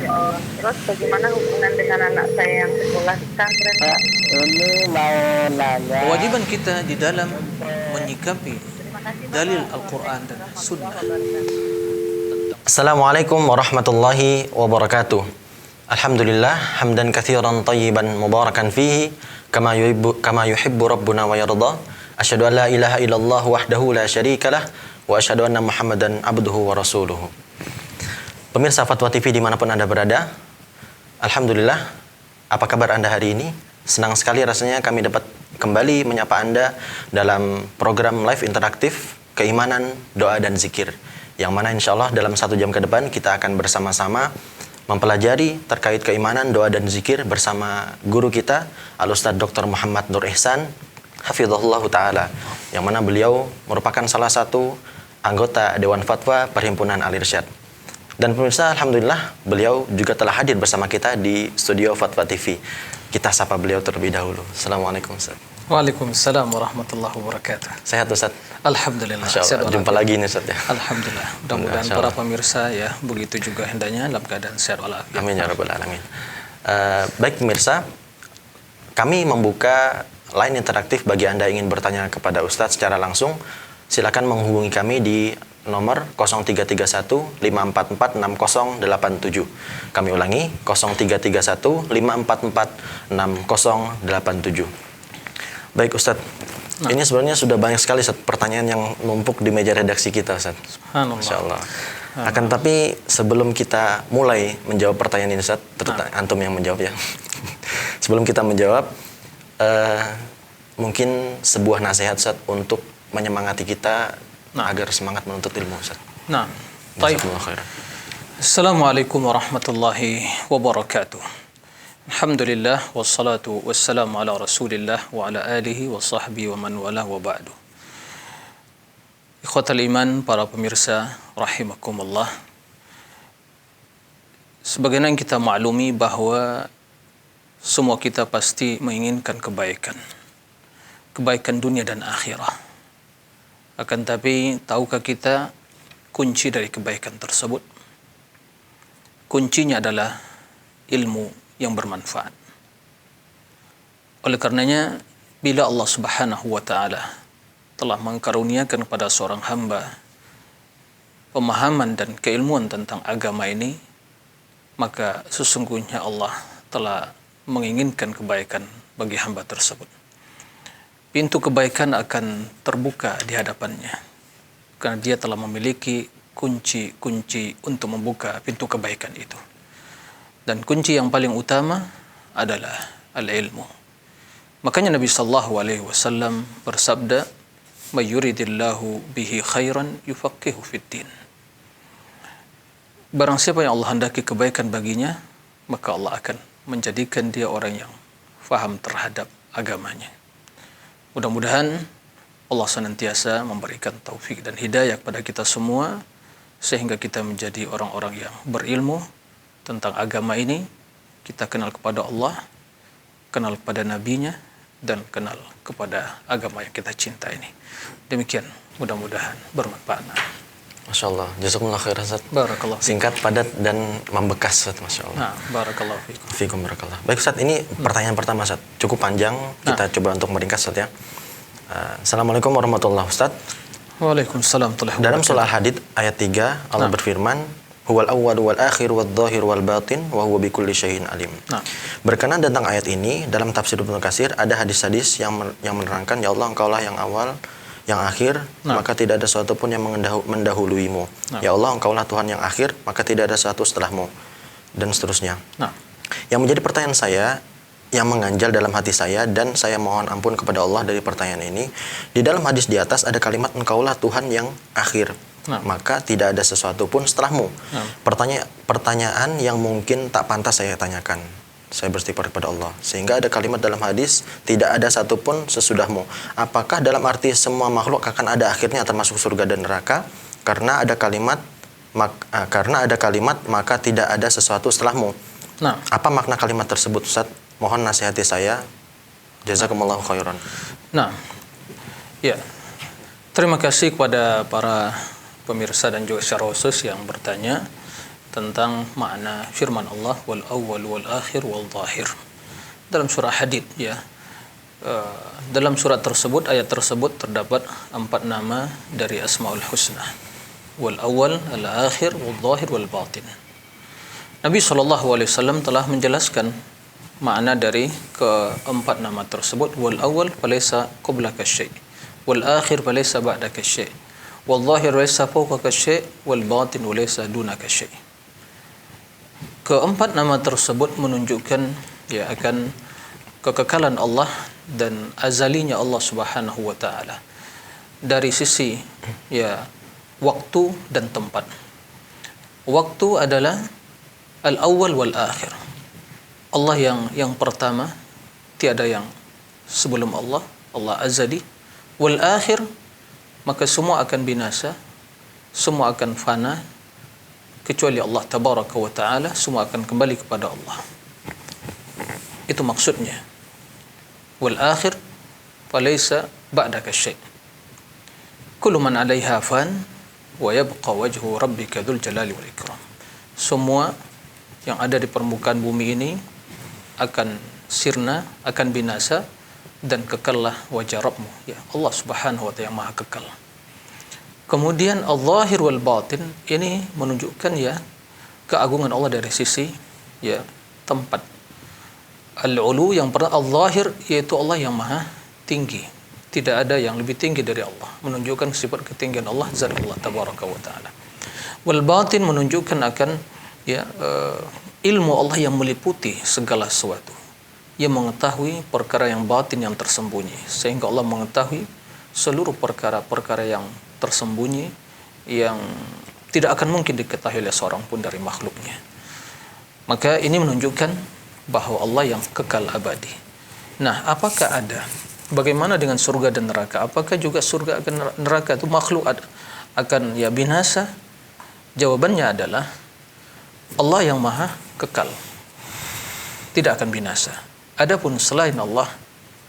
Ya Allah. Terus bagaimana hubungan dengan anak saya yang sekolah di pesantren? Pak, ini mau nanya. Kewajiban kita di dalam menyikapi Terima kasih dalil Bapak. Al-Quran dan Sunnah. Assalamualaikum warahmatullahi wabarakatuh. Alhamdulillah hamdan katsiran tayyiban mubarakan fihi kama yuhibbu rabbuna wa yarda. Asyhadu an la ilaha illallah wahdahu la syarikalah wa asyhadu anna Muhammadan abduhu wa rasuluhu. Pemirsa Fatwa TV dimanapun Anda berada, alhamdulillah, apa kabar Anda hari ini? Senang sekali rasanya kami dapat kembali menyapa Anda dalam program live interaktif Keimanan, Doa, dan Zikir, yang mana insya Allah dalam 1 jam ke depan kita akan bersama-sama mempelajari terkait keimanan, doa, dan zikir bersama guru kita Al-Ustadz Dr. Muhammad Nur Ihsan Hafizahullah Ta'ala, yang mana beliau merupakan salah satu anggota Dewan Fatwa Perhimpunan Al-Irsyad. Dan pemirsa, alhamdulillah beliau juga telah hadir bersama kita di studio Fatwa TV. Kita sapa beliau terlebih dahulu. Assalamualaikum Ustaz. Waalaikumsalam warahmatullahi wabarakatuh. Sehat Ustaz? Alhamdulillah. Masya Allah, jumpa lagi nih Ustaz ya. Alhamdulillah. Mudah-mudahan para pemirsa ya begitu juga hendaknya dalam keadaan sehat walafiat. Amin ya rabbal alamin. Baik pemirsa, kami membuka line interaktif bagi Anda yang ingin bertanya kepada Ustadz secara langsung. Silakan menghubungi kami di nomor 0331 544 6087. Kami ulangi 0331 544 6087. Baik Ustadz, ini sebenarnya sudah banyak sekali Ustadz pertanyaan yang numpuk di meja redaksi kita Ustadz. Masya Allah. Akan tapi sebelum kita mulai menjawab pertanyaan ini Ustadz, antum yang menjawab ya. Sebelum kita menjawab, mungkin sebuah nasihat Ustadz untuk menyemangati kita agar semangat menuntut ilmu Ustadz. Nah, baik. Assalamualaikum warahmatullahi wabarakatuh. Alhamdulillah wassalatu wassalamu ala Rasulillah wa ala alihi wa sahbihi wa man wala wa ba'du. Ikhwatal iman, para pemirsa rahimakumullah. Sebagaimana yang kita maklumi bahwa semua kita pasti menginginkan kebaikan. Kebaikan dunia dan akhirah. Akan tapi tahukah kita kunci dari kebaikan tersebut? Kuncinya adalah ilmu yang bermanfaat. Oleh karenanya, bila Allah Subhanahu wa Ta'ala telah mengkaruniakan kepada seorang hamba pemahaman dan keilmuan tentang agama ini, maka sesungguhnya Allah telah menginginkan kebaikan bagi hamba tersebut. Pintu kebaikan akan terbuka di hadapannya, karena dia telah memiliki kunci-kunci untuk membuka pintu kebaikan itu. Dan kunci yang paling utama adalah al-ilmu. Makanya Nabi sallallahu alaihi wasallam bersabda, "May yuridillahu bihi khairan yufaqihu fid-din." Barang siapa yang Allah hendaki kebaikan baginya, maka Allah akan menjadikan dia orang yang faham terhadap agamanya. Mudah-mudahan Allah senantiasa memberikan taufik dan hidayah kepada kita semua, sehingga kita menjadi orang-orang yang berilmu tentang agama ini. Kita kenal kepada Allah, kenal kepada Nabi-Nya, dan kenal kepada agama yang kita cinta ini. Demikian, mudah-mudahan bermanfaat. Masya Allah, jazakumullah khairan Ustaz. Barakallah. Singkat, padat, dan membekas Ustaz, Masya Allah. Nah, barakallah fikum. Fikum barakallah. Baik Ustaz, ini pertanyaan pertama Ustaz. Cukup panjang, kita coba untuk meringkas Ustaz ya. Assalamualaikum warahmatullahi wabarakatuh. Waalaikumsalam warahmatullahi wabarakatuh. Dalam surah Hadid ayat 3, Allah berfirman, Huwal awwal wal akhir wal dhahir wal batin wa huwa bikulli syai'in alim. Berkenaan tentang ayat ini, dalam tafsir Ibnu Katsir ada hadis-hadis yang menerangkan, ya Allah, Engkaulah yang awal, yang akhir, maka tidak ada sesuatu pun yang mendahuluimu. Ya Allah, Engkaulah Tuhan yang akhir, maka tidak ada sesuatu setelahmu, dan seterusnya. Yang menjadi pertanyaan saya, yang mengganjal dalam hati saya, dan saya mohon ampun kepada Allah dari pertanyaan ini, di dalam hadis di atas ada kalimat Engkaulah Tuhan yang akhir, maka tidak ada sesuatu pun setelahmu. Pertanyaan yang mungkin tak pantas saya tanyakan. Saya beristighfar kepada Allah. Sehingga ada kalimat dalam hadis, tidak ada satupun sesudahmu. Apakah dalam arti semua makhluk akan ada akhirnya, termasuk surga dan neraka? Karena ada kalimat maka tidak ada sesuatu setelahmu. Apa makna kalimat tersebut Ustaz? Mohon nasihati saya. Jazakumullahu khairan. Ya. Terima kasih kepada para pemirsa dan juga secara khusus yang bertanya. tentang makna firman Allah wal awwal wal akhir wal zahir dalam surah Hadid ya. Dalam surat tersebut, ayat tersebut terdapat 4 nama dari Asmaul Husna. Wal awwal, al akhir, wal zahir, wal batin. Nabi SAW telah menjelaskan makna dari keempat nama tersebut. Wal awwal falaysa qablaka syai', wal akhir falaysa ba'daka syai', wal zahir laysa fawqaka syai', wal batin laysa dunaka syai'. Keempat nama tersebut menunjukkan ya akan kekekalan Allah dan azalinya Allah Subhanahu wa taala dari sisi ya waktu dan tempat. Waktu adalah al-awwal wal akhir. Allah yang pertama, tiada yang sebelum Allah, Allah azali. Wal akhir, maka semua akan binasa, semua akan fana kecuali Allah tabaraka wa taala, semua akan kembali kepada Allah. Itu maksudnya. Wal akhir falaysa ba'daka syai'. Kullu man 'alaiha fan wa yabqa wajhu rabbika dzul jalali wal ikram. Semua yang ada di permukaan bumi ini akan sirna, akan binasa, dan kekallah wajah Rabbmu ya Allah Subhanahu wa ta'ala yang maha kekal. Kemudian al-zahir wal batin ini menunjukkan ya keagungan Allah dari sisi ya tempat. Al-ulu yang pertama al-zahir yaitu Allah yang maha tinggi. Tidak ada yang lebih tinggi dari Allah, menunjukkan sifat ketinggian Allah zat Allah tabaraka wa taala. Wal batin menunjukkan akan ya ilmu Allah yang meliputi segala sesuatu. Ia mengetahui perkara yang batin yang tersembunyi, sehingga Allah mengetahui seluruh perkara-perkara yang tersembunyi yang tidak akan mungkin diketahui oleh seorang pun dari makhluknya. Maka ini menunjukkan bahwa Allah yang kekal abadi. Nah, apakah ada? Bagaimana dengan surga dan neraka? Apakah juga surga dan neraka itu makhluk akan ya binasa? Jawabannya adalah Allah yang maha kekal, tidak akan binasa. Adapun selain Allah,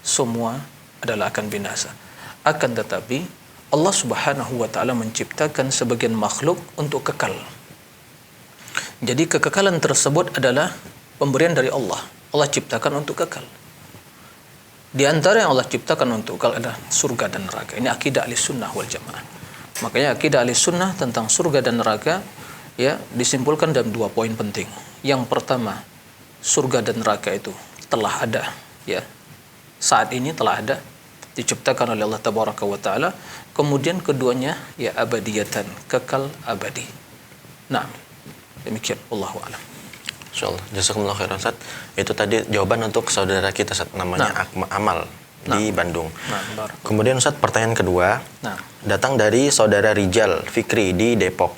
semua adalah akan binasa. Akan tetapi Allah Subhanahu wa taala menciptakan sebagian makhluk untuk kekal. Jadi kekekalan tersebut adalah pemberian dari Allah. Allah ciptakan untuk kekal. Di antara yang Allah ciptakan untuk kekal adalah surga dan neraka. Ini akidah ahli sunnah wal jamaah. Makanya akidah ahli sunnah tentang surga dan neraka ya disimpulkan dalam 2 poin penting. Yang pertama, surga dan neraka itu telah ada ya. Saat ini telah ada, diciptakan oleh Allah tabaraka wa taala. Kemudian keduanya ya abadiyatan, kekal abadi. Nah, demikian wallahu a'lam. Insyaallah. Jazakumullah khairan Ustaz. Itu tadi jawaban untuk saudara kita Ustaz, namanya Amal di Bandung. Kemudian Ustaz, pertanyaan kedua datang dari saudara Rijal Fikri di Depok.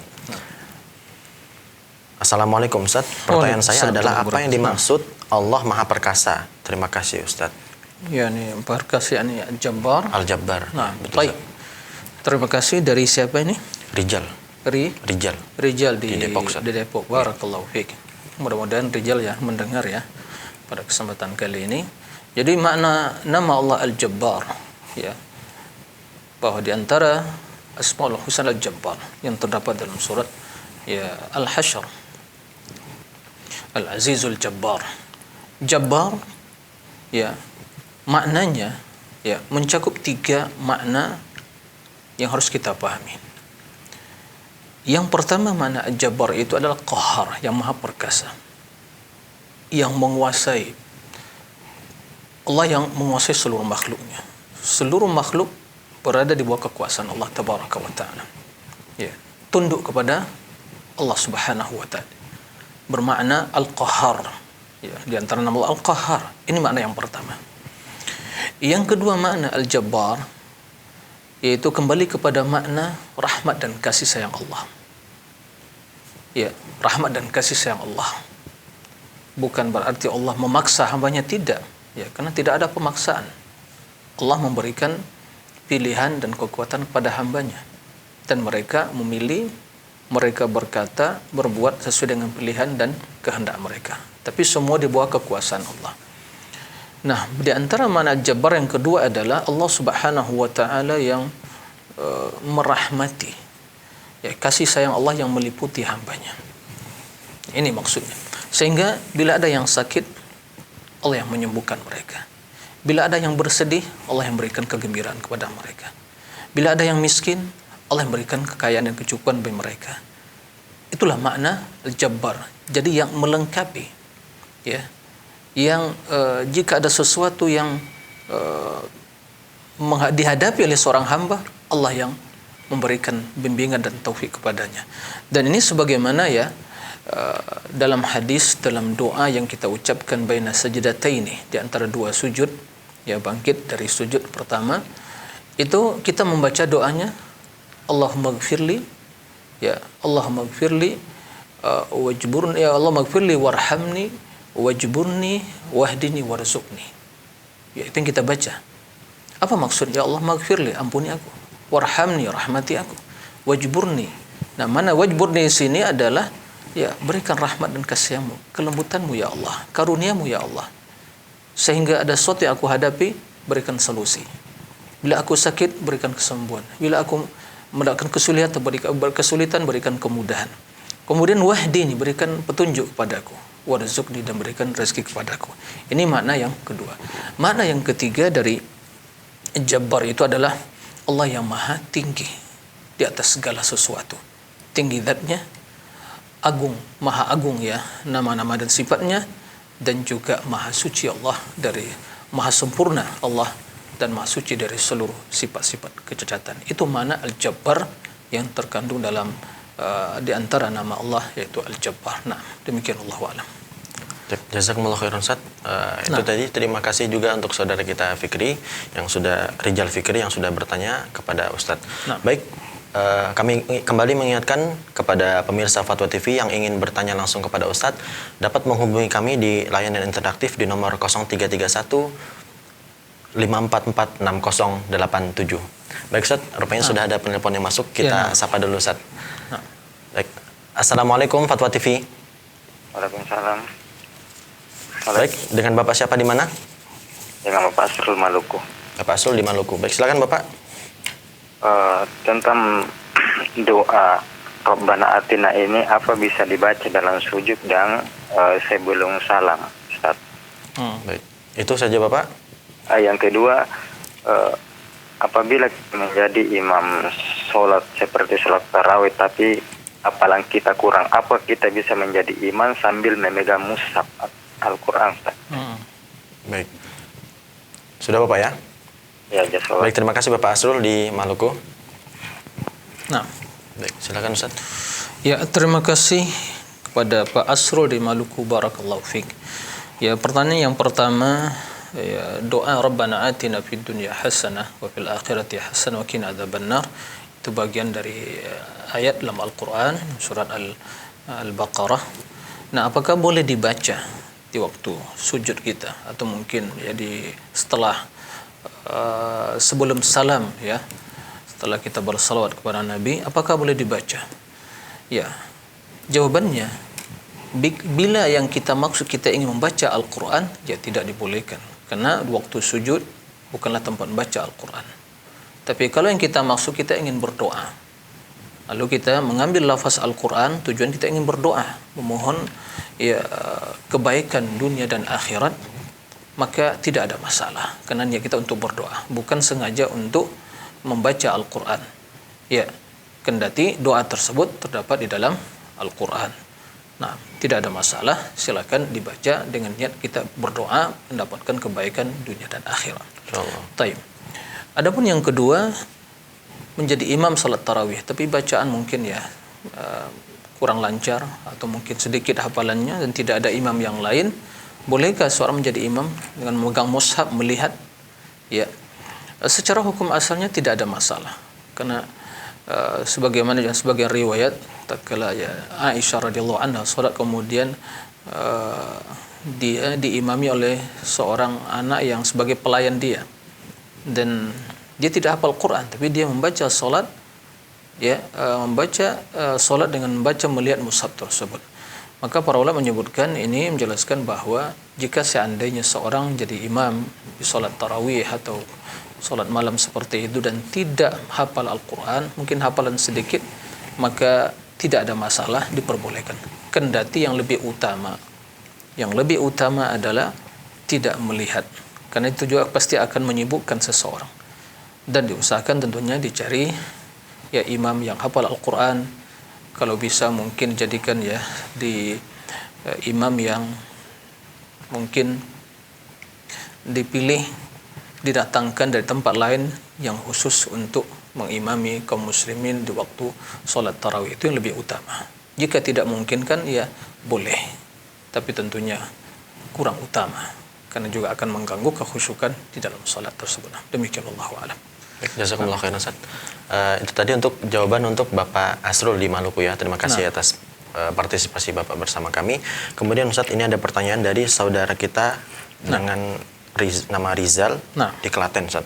Assalamualaikum Ustaz. Pertanyaan saya adalah apa yang dimaksud Allah Maha Perkasa? Terima kasih Ustaz. Ya, ini perkasa ini Al-Jabbar. Al-Jabbar. Nah, baik. Terima kasih. Dari siapa ini? Rijal. Rijal di Depok. Di Depok. Barakallahu fiik. Mudah-mudahan Rijal ya mendengar ya pada kesempatan kali ini. Jadi makna nama Allah Al-Jabbar ya, bahwa di antara Asmaul Husna Al-Jabbar yang terdapat dalam surat ya Al-Hasyr, Al-Azizul Jabbar. Jabbar ya maknanya ya mencakup 3 makna yang harus kita pahami. Yang pertama, makna Al-Jabbar itu adalah Qahar, yang maha perkasa, yang menguasai. Allah yang menguasai seluruh makhluknya. Seluruh makhluk berada di bawah kekuasaan Allah tabaraka wa ta'ala ya, tunduk kepada Allah Subhanahu wa ta'ala. Bermakna Al-Qahar ya, di antara nama Allah Al-Qahar. Ini makna yang pertama. Yang kedua, makna Al-Jabbar yaitu kembali kepada makna rahmat dan kasih sayang Allah. Ya, rahmat dan kasih sayang Allah. Bukan berarti Allah memaksa hambanya, tidak. Ya, karena tidak ada pemaksaan. Allah memberikan pilihan dan kekuatan kepada hambanya. Dan mereka memilih, mereka berkata, berbuat sesuai dengan pilihan dan kehendak mereka. Tapi semua di bawah kekuasaan Allah. Nah, di antara makna Jabbar yang kedua adalah Allah Subhanahu wa ta'ala yang merahmati. Ya, kasih sayang Allah yang meliputi hambanya. Ini maksudnya. Sehingga bila ada yang sakit, Allah yang menyembuhkan mereka. Bila ada yang bersedih, Allah yang berikan kegembiraan kepada mereka. Bila ada yang miskin, Allah yang berikan kekayaan dan kecukupan bagi mereka. Itulah makna Al-Jabbar. Jadi yang melengkapi, ya, yang jika ada sesuatu yang dihadapi oleh seorang hamba, Allah yang memberikan bimbingan dan taufik kepadanya. Dan ini sebagaimana ya dalam hadis, dalam doa yang kita ucapkan baina sajdataini, di antara dua sujud, ya bangkit dari sujud pertama, itu kita membaca doanya Allahumma gfirli, ya Allahumma gfirli wajburni, ya Allah maghfirli warhamni wajburni wahdini warzuqni. Ya itu yang kita baca. Apa maksud ya Allah maghfirli, ampuni aku, warhamni, rahmati aku, wajburni. Nah, mana wajburni di sini adalah ya berikan rahmat dan kasih-Mu, kelembutan-Mu ya Allah, karuniamu ya Allah, sehingga ada sesuatu yang aku hadapi, berikan solusi. Bila aku sakit, berikan kesembuhan. Bila aku mendapatkan kesulitan, berikan kemudahan. Kemudian wahdini, berikan petunjuk kepadaku, warzuqni, dan berikan rezeki kepadaku. Ini makna yang kedua. Makna yang ketiga dari Jabbar itu adalah Allah yang maha tinggi di atas segala sesuatu. Tinggi zatnya, agung, maha agung ya nama-nama dan sifatnya, dan juga maha suci Allah, dari maha sempurna Allah, dan maha suci dari seluruh sifat-sifat kecacatan. Itu makna Al-Jabbar yang terkandung dalam di antara nama Allah, yaitu Al-Jabbar. Nah, demikian Allahu a'lam. Jazakumullah khairan Ustaz. Itu tadi, terima kasih juga untuk saudara kita Fikri yang sudah, Rijal Fikri yang sudah bertanya kepada Ustaz. Baik, kami kembali mengingatkan kepada pemirsa Fatwa TV yang ingin bertanya langsung kepada Ustadz, dapat menghubungi kami di layanan interaktif di nomor 0331 544 6087. Baik Ustadz, rupanya sudah ada penelpon yang masuk. Kita sapa dulu Ustadz. Baik. Assalamualaikum Fatwa TV. Waalaikumsalam. Baik, dengan Bapak siapa di mana? Dengan Bapak Asrul Maluku. Bapak Asrul di Maluku. Baik, silakan Bapak. Tentang doa Rabbana Atina ini apa bisa dibaca dalam sujud dan sebelum salam, Ustaz? Baik, itu saja Bapak. Yang kedua, apabila kita menjadi imam sholat seperti sholat tarawih, tapi apalan kita kurang, apa kita bisa menjadi imam sambil memegang mushaf Al-Quran, Ustaz? Baik, sudah Bapak ya? Ya, jazakallah. Baik, terima kasih Bapak Asrul di Maluku. Nah, baik, silakan Ustaz. Ya, terima kasih kepada Pak Asrul di Maluku, barakallahu fiik. Ya, pertanyaan yang pertama, ya, doa Rabbana atina fid dunya hasanah wa fil akhirati hasanah wa qina adzabannar, itu bagian dari ayat dalam Al-Qur'an surat Al-Baqarah. Nah, apakah boleh dibaca di waktu sujud kita, atau mungkin ya di setelah sebelum salam, ya, setelah kita bersalawat kepada Nabi, apakah boleh dibaca? Ya, jawabannya, bila yang kita maksud kita ingin membaca Al-Quran, ya tidak dibolehkan, karena waktu sujud bukanlah tempat membaca Al-Quran. Tapi kalau yang kita maksud kita ingin berdoa, lalu kita mengambil lafaz Al-Quran, tujuan kita ingin berdoa, memohon ya kebaikan dunia dan akhirat, maka tidak ada masalah, karena niat kita untuk berdoa, bukan sengaja untuk membaca Al-Quran. Ya, kendati doa tersebut terdapat di dalam Al-Quran. Nah, tidak ada masalah, silakan dibaca dengan niat kita berdoa mendapatkan kebaikan dunia dan akhirat. Insyaallah. Taib. Adapun yang kedua, menjadi imam salat tarawih, tapi bacaan mungkin ya kurang lancar, atau mungkin sedikit hafalannya dan tidak ada imam yang lain. Bolehkah seorang menjadi imam dengan memegang mushaf, melihat? Ya, secara hukum asalnya tidak ada masalah, karena sebagaimana dan sebagian riwayat, tatkala ya Aisyah radhiyallahu anha salat, kemudian dia diimami oleh seorang anak yang sebagai pelayan dia, dan dia tidak hafal Quran, tapi dia membaca salat, ya membaca salat dengan membaca melihat mushaf tersebut. Maka para ulama menyebutkan, ini menjelaskan bahwa jika seandainya seorang jadi imam di salat tarawih atau salat malam seperti itu dan tidak hafal Al-Quran, mungkin hafalan sedikit, maka tidak ada masalah, diperbolehkan. Kendati yang lebih utama adalah tidak melihat, karena itu juga pasti akan menyibukkan seseorang. Dan diusahakan tentunya dicari ya imam yang hafal Al-Quran, kalau bisa mungkin jadikan ya di imam yang mungkin dipilih, didatangkan dari tempat lain yang khusus untuk mengimami kaum muslimin di waktu sholat tarawih. Itu yang lebih utama. Jika tidak mungkin kan ya boleh, tapi tentunya kurang utama karena juga akan mengganggu kekhusyukan di dalam sholat tersebut. Demikian wallahu a'lam. Baik, jazakumullah khairan Ustaz. Itu tadi untuk jawaban untuk Bapak Asrul di Maluku ya. Terima kasih atas partisipasi Bapak bersama kami. Kemudian Ustaz, ini ada pertanyaan dari saudara kita dengan nama Rizal di Klaten Ustaz.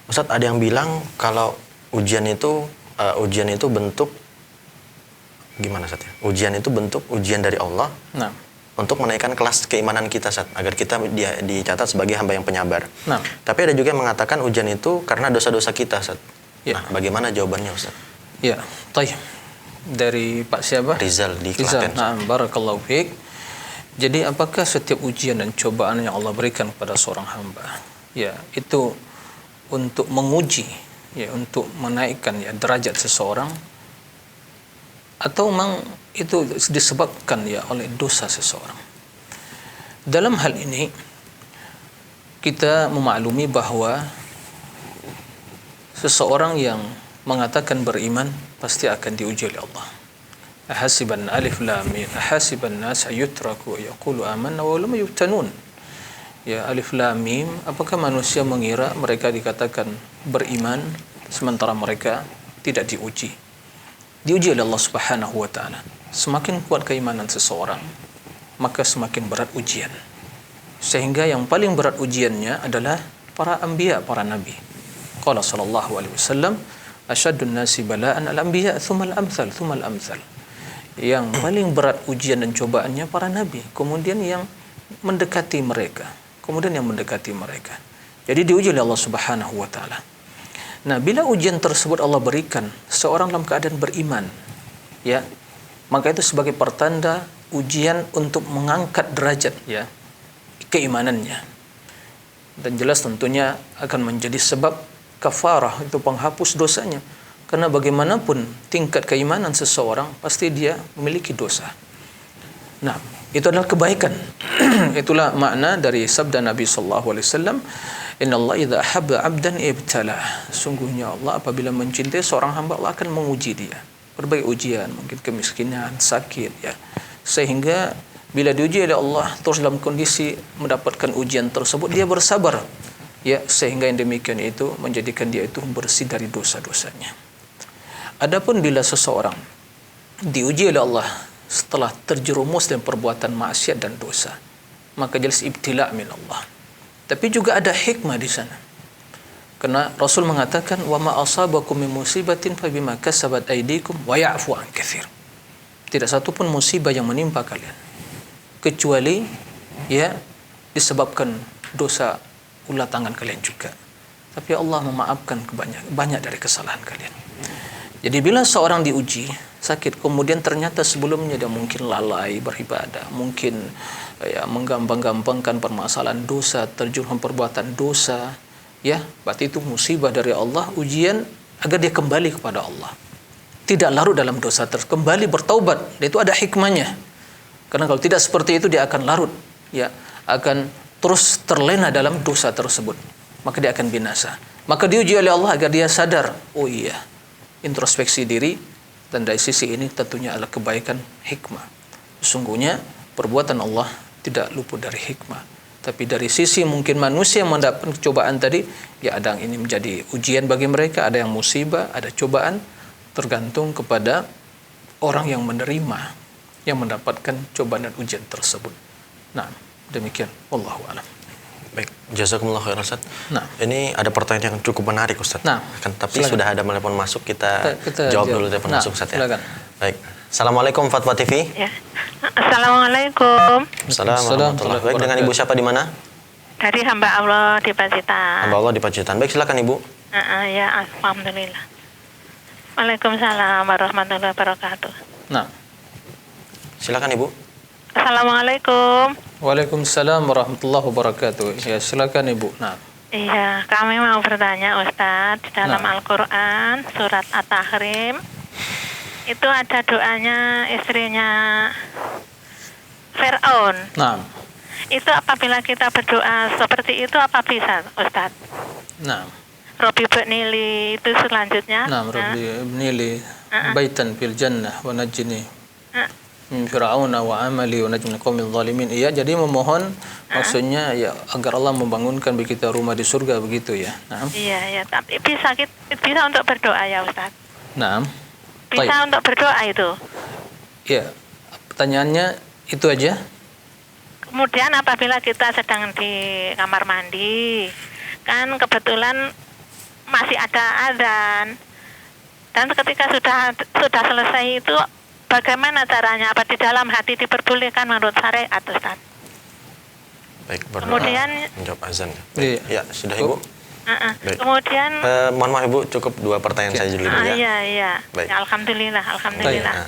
Ustaz, ada yang bilang kalau ujian itu bentuk gimana Ustaz ya? Ujian itu bentuk ujian dari Allah. Untuk menaikkan kelas keimanan kita Ustaz, agar kita dicatat sebagai hamba yang penyabar. Tapi ada juga yang mengatakan ujian itu karena dosa-dosa kita Ustaz. Nah, bagaimana jawabannya Ustaz? Ya, baik. Dari Pak siapa? Rizal di Klaten. Barakallahu fiik. Jadi apakah setiap ujian dan cobaan yang Allah berikan kepada seorang hamba, ya itu untuk menguji, ya untuk menaikkan ya derajat seseorang, atau memang itu disebabkan ya oleh dosa seseorang? Dalam hal ini kita memaklumi bahwa seseorang yang mengatakan beriman pasti akan diuji oleh Allah. Ahasiban alif lam mim ahasiban nas ayutraku yaqulu amanna wa lam yuftanun. Ya, alif lam mim, apakah manusia mengira mereka dikatakan beriman sementara mereka tidak diuji? Diuji oleh Allah Subhanahu wa taala. Semakin kuat keimanan seseorang, maka semakin berat ujian. Sehingga yang paling berat ujiannya adalah para anbiya, para nabi. Qala sallallahu alaihi wasallam, asyaddun nasi bala'an al-anbiya thumma al-amthal thumma al-amthal. Yang paling berat ujian dan cobaannya para nabi, kemudian yang mendekati mereka, kemudian yang mendekati mereka. Jadi diuji oleh Allah Subhanahu wa taala. Nah, bila ujian tersebut Allah berikan seorang dalam keadaan beriman, ya, maka itu sebagai pertanda ujian untuk mengangkat derajat ya keimanannya. Dan jelas tentunya akan menjadi sebab kafarah, itu penghapus dosanya. Karena bagaimanapun tingkat keimanan seseorang, pasti dia memiliki dosa. Nah, itu adalah kebaikan. Itulah makna dari sabda Nabi sallallahu alaihi wasallam, "Innallaha idza ahabba 'abdan ibtala." Sungguhnya Allah apabila mencintai seorang hamba, Allah akan menguji dia. Berbagai ujian, mungkin kemiskinan, sakit ya. Sehingga bila diuji oleh Allah terus dalam kondisi mendapatkan ujian tersebut, dia bersabar. Ya, sehingga yang demikian itu menjadikan dia itu bersih dari dosa-dosanya. Adapun bila seseorang diuji oleh Allah setelah terjerumus dalam perbuatan maksiat dan dosa, maka jelas ibtila min Allah. Tapi juga ada hikmah di sana. Karena Rasul mengatakan, "Wa ma asabakum min musibatin fa bima kasabat aydikum wa ya'fu an katsir." Tidak satu pun musibah yang menimpa kalian kecuali ya disebabkan dosa ulah tangan kalian juga. Tapi Allah memaafkan banyak dari kesalahan kalian. Jadi bila seorang diuji sakit, kemudian ternyata sebelumnya dia mungkin lalai beribadah, mungkin ya menggampang-gampangkan permasalahan dosa, terjun perbuatan dosa, ya berarti itu musibah dari Allah, ujian agar dia kembali kepada Allah, tidak larut dalam dosa terus, kembali bertaubat. Dan itu ada hikmahnya. Karena kalau tidak seperti itu dia akan larut, ya akan terus terlena dalam dosa tersebut, maka dia akan binasa. Maka diuji oleh Allah agar dia sadar, oh iya, introspeksi diri, dan dari sisi ini tentunya adalah kebaikan hikmah. Sesungguhnya perbuatan Allah tidak luput dari hikmah. Tapi dari sisi mungkin manusia yang mendapat cobaan tadi, ya ada yang ini menjadi ujian bagi mereka, ada yang musibah, ada cobaan, tergantung kepada orang yang menerima, yang mendapatkan cobaan dan ujian tersebut. Nah, demikian. Wallahu a'lam. Baik, jazakumullah khairan Ustaz. Nah, ini ada pertanyaan yang cukup menarik Ustaz. Nah, tapi silakan. Sudah ada telepon masuk, kita jawab dulu telepon masuk Ustaz ya. Silakan. Baik. Assalamualaikum Fatwa TV. Ya. Assalamualaikum. Assalamualaikum. Baik, dengan Ibu siapa di mana? Dari hamba Allah di Pacitan. Hamba Allah di Pacitan. Baik, silakan Ibu. Ya, alhamdulillah. Waalaikumsalam warahmatullahi wabarakatuh. Nah, Silakan Ibu. Assalamualaikum. Waalaikumsalam warahmatullahi wabarakatuh. Ya, silakan Ibu. Nah, Iya, kami mau bertanya Ustadz, dalam Nah. Al-Quran surat At-Tahrim itu ada doanya istrinya Fir'aun. nah, Itu apabila kita berdoa seperti itu apa bisa Ustadz? nah, Robi Benili itu selanjutnya. nah, Rabbi ibnili baitan fil jannah wa najini min fir'auna wa amali wa najmi qaumil zalimin. Iya, jadi memohon maksudnya ya agar Allah membangunkan bagi kita rumah di surga begitu ya. Nah, Iya, ya, tapi bisa untuk berdoa ya Ustadz. nah. Bisa Baik. untuk berdoa itu. Ya, pertanyaannya itu aja. Kemudian apabila kita sedang di kamar mandi, kan kebetulan masih ada azan. Dan ketika sudah selesai itu bagaimana caranya? Apa di dalam hati diperbolehkan menurut syariat, Ustaz? Baik, berdoa Kemudian menjawab azan. Iya. Ya, sudah Ibu. Baik. Kemudian Mohon maaf Ibu, cukup 2 pertanyaan saya dulu ya. iya. Baik. Ya, alhamdulillah. Nah,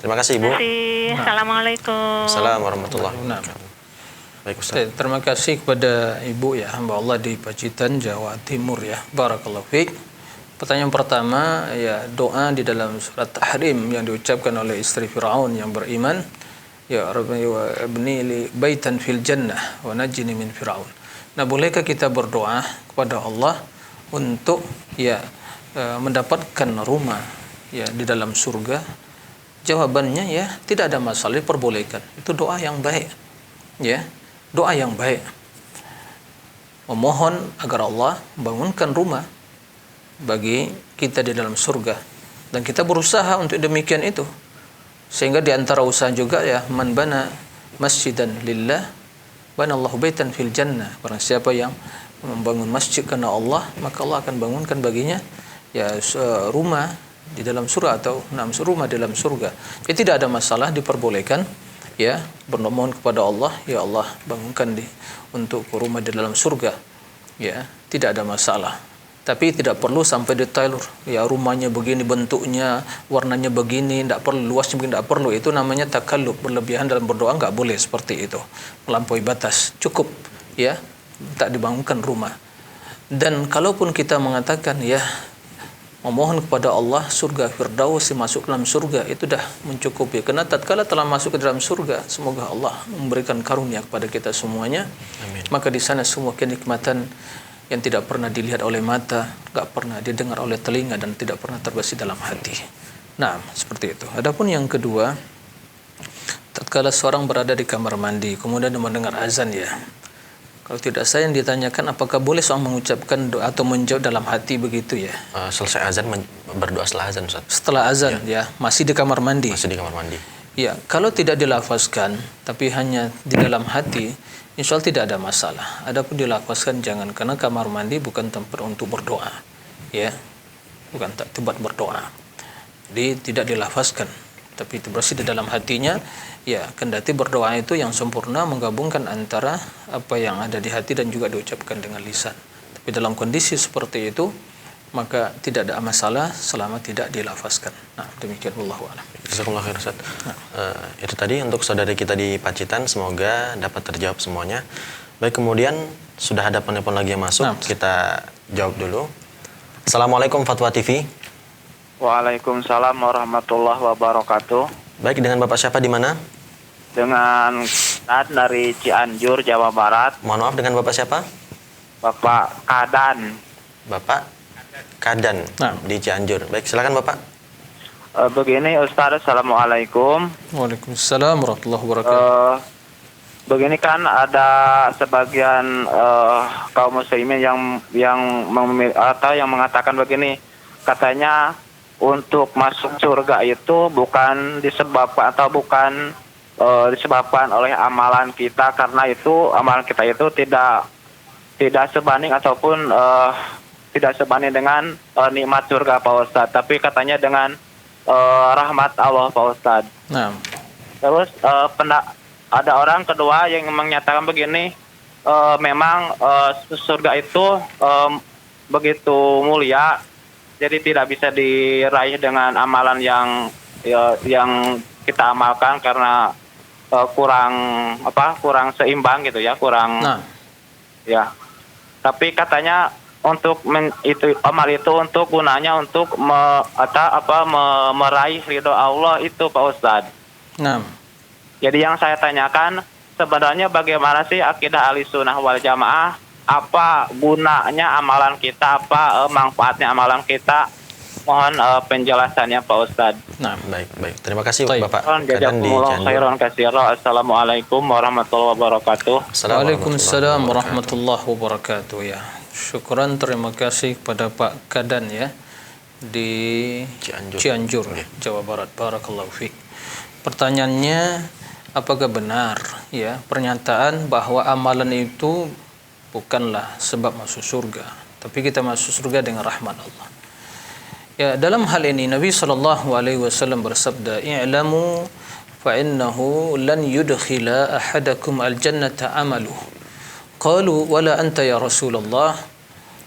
terima kasih Ibu. Terima kasih. Assalamualaikum. Assalamualaikum warahmatullahi Nah. wabarakatuh. Baik Ustaz. Terima kasih kepada Ibu ya, hamba Allah di Pacitan, Jawa Timur ya. Barakallahu fiik. Pertanyaan pertama ya, doa di dalam surat Tahrim yang diucapkan oleh istri Firaun yang beriman, ya Rabbi wa ibni li baitan fil jannah wa najini min Firaun. Nah, bolehkah kita berdoa kepada Allah untuk ya mendapatkan rumah ya di dalam surga? Jawabannya ya tidak ada masalah, diperbolehkan. Itu doa yang baik. Ya, doa yang baik. Memohon agar Allah bangunkan rumah bagi kita di dalam surga, dan kita berusaha untuk demikian itu. Sehingga di antara usaha juga ya, man bana masjidan lillah banallahu baitan fil jannah. Barang siapa yang membangun masjid karena Allah, maka Allah akan bangunkan baginya ya rumah di dalam surga, atau rumah di dalam surga. Jadi tidak ada masalah, diperbolehkan ya bermohon kepada Allah, ya Allah bangunkan untuk rumah di dalam surga. Ya, tidak ada masalah. Tapi tidak perlu sampai detail ya, rumahnya begini bentuknya, warnanya begini, tidak perlu, luasnya begini, tidak perlu. Itu namanya takalluf, berlebihan dalam berdoa, nggak boleh seperti itu, melampaui batas. Cukup ya tak dibangunkan rumah. Dan kalaupun kita mengatakan ya memohon kepada Allah surga Firdaus, masuk dalam surga, itu dah mencukupi. Karena tatkala telah masuk ke dalam surga, semoga Allah memberikan karunia kepada kita semuanya. Amin. Maka di sana semua kenikmatan yang tidak pernah dilihat oleh mata, tidak pernah didengar oleh telinga, dan tidak pernah terbesit dalam hati. Nah, seperti itu. Adapun yang kedua, tatkala seorang berada di kamar mandi, kemudian mendengar azan ya. Kalau tidak saya yang ditanyakan, apakah boleh seorang mengucapkan doa atau menjawab dalam hati begitu ya? Selesai azan berdoa setelah azan Ustaz. Setelah azan ya, masih di kamar mandi. Masih di kamar mandi. Ya, kalau tidak dilafazkan, tapi hanya di dalam hati, insya Allah tidak ada masalah. Adapun dilafazkan jangan, karena kamar mandi bukan tempat untuk berdoa, ya, bukan tempat berdoa. Jadi tidak dilafazkan, tapi itu bersih di dalam hatinya. Ya, kendati berdoa itu yang sempurna menggabungkan antara apa yang ada di hati dan juga diucapkan dengan lisan. Tapi dalam kondisi seperti itu, maka tidak ada masalah selama tidak dilafazkan. Nah, demikian wallahu a'lam. Jazakumullah khair Ustaz. Itu tadi untuk saudara kita di Pacitan, semoga dapat terjawab semuanya. Baik, kemudian sudah ada penelpon lagi yang masuk, kita jawab dulu. Assalamualaikum Fatwa TV. Waalaikumsalam warahmatullahi wabarakatuh. Baik, dengan Bapak siapa di mana? Dengan dari Cianjur, Jawa Barat. Mohon maaf, dengan Bapak siapa? Bapak Kadan. Bapak Kadan di Cianjur. Baik, silakan Bapak. Begini Ustaz, Assalamualaikum. Waalaikumsalam warahmatullahi wabarakatuh. Begini kan ada sebagian kaum muslimin yang mengatakan begini, katanya untuk masuk surga itu bukan disebabkan disebabkan oleh amalan kita, karena itu amalan kita itu tidak sebanding ataupun tidak sebanding dengan nikmat surga Pak Ustadz, tapi katanya dengan rahmat Allah Pak Ustadz. Nah. Terus ada orang kedua yang menyatakan begini, memang surga itu begitu mulia, jadi tidak bisa diraih dengan amalan yang kita amalkan karena kurang seimbang gitu ya, kurang Nah, ya. Tapi katanya untuk amal itu untuk gunanya untuk meraih ridho Allah itu Pak Ustadz. nah, Jadi yang saya tanyakan sebenarnya bagaimana sih akidah Ahlussunnah wal Jamaah? Apa gunanya amalan kita? Apa manfaatnya amalan kita? Mohon penjelasannya Pak Ustadz. nah. Baik. Terima kasih Baik. Bapak. Kadang di Jazakumullah Cianjur. khairan katsira. Assalamualaikum warahmatullahi wabarakatuh. Waalaikumsalam warahmatullahi wabarakatuh ya. Syukuran, terima kasih kepada Pak Kadan ya di Cianjur, Jawa Barat. Barakallahu fiik. Pertanyaannya, apakah benar ya pernyataan bahwa amalan itu bukanlah sebab masuk surga, tapi kita masuk surga dengan rahmat Allah? Ya, dalam hal ini Nabi SAW bersabda, "I'lamu fa innahu lan yudkhila ahadakum al-jannata amaluh." Qalu wala anta ya Rasulullah?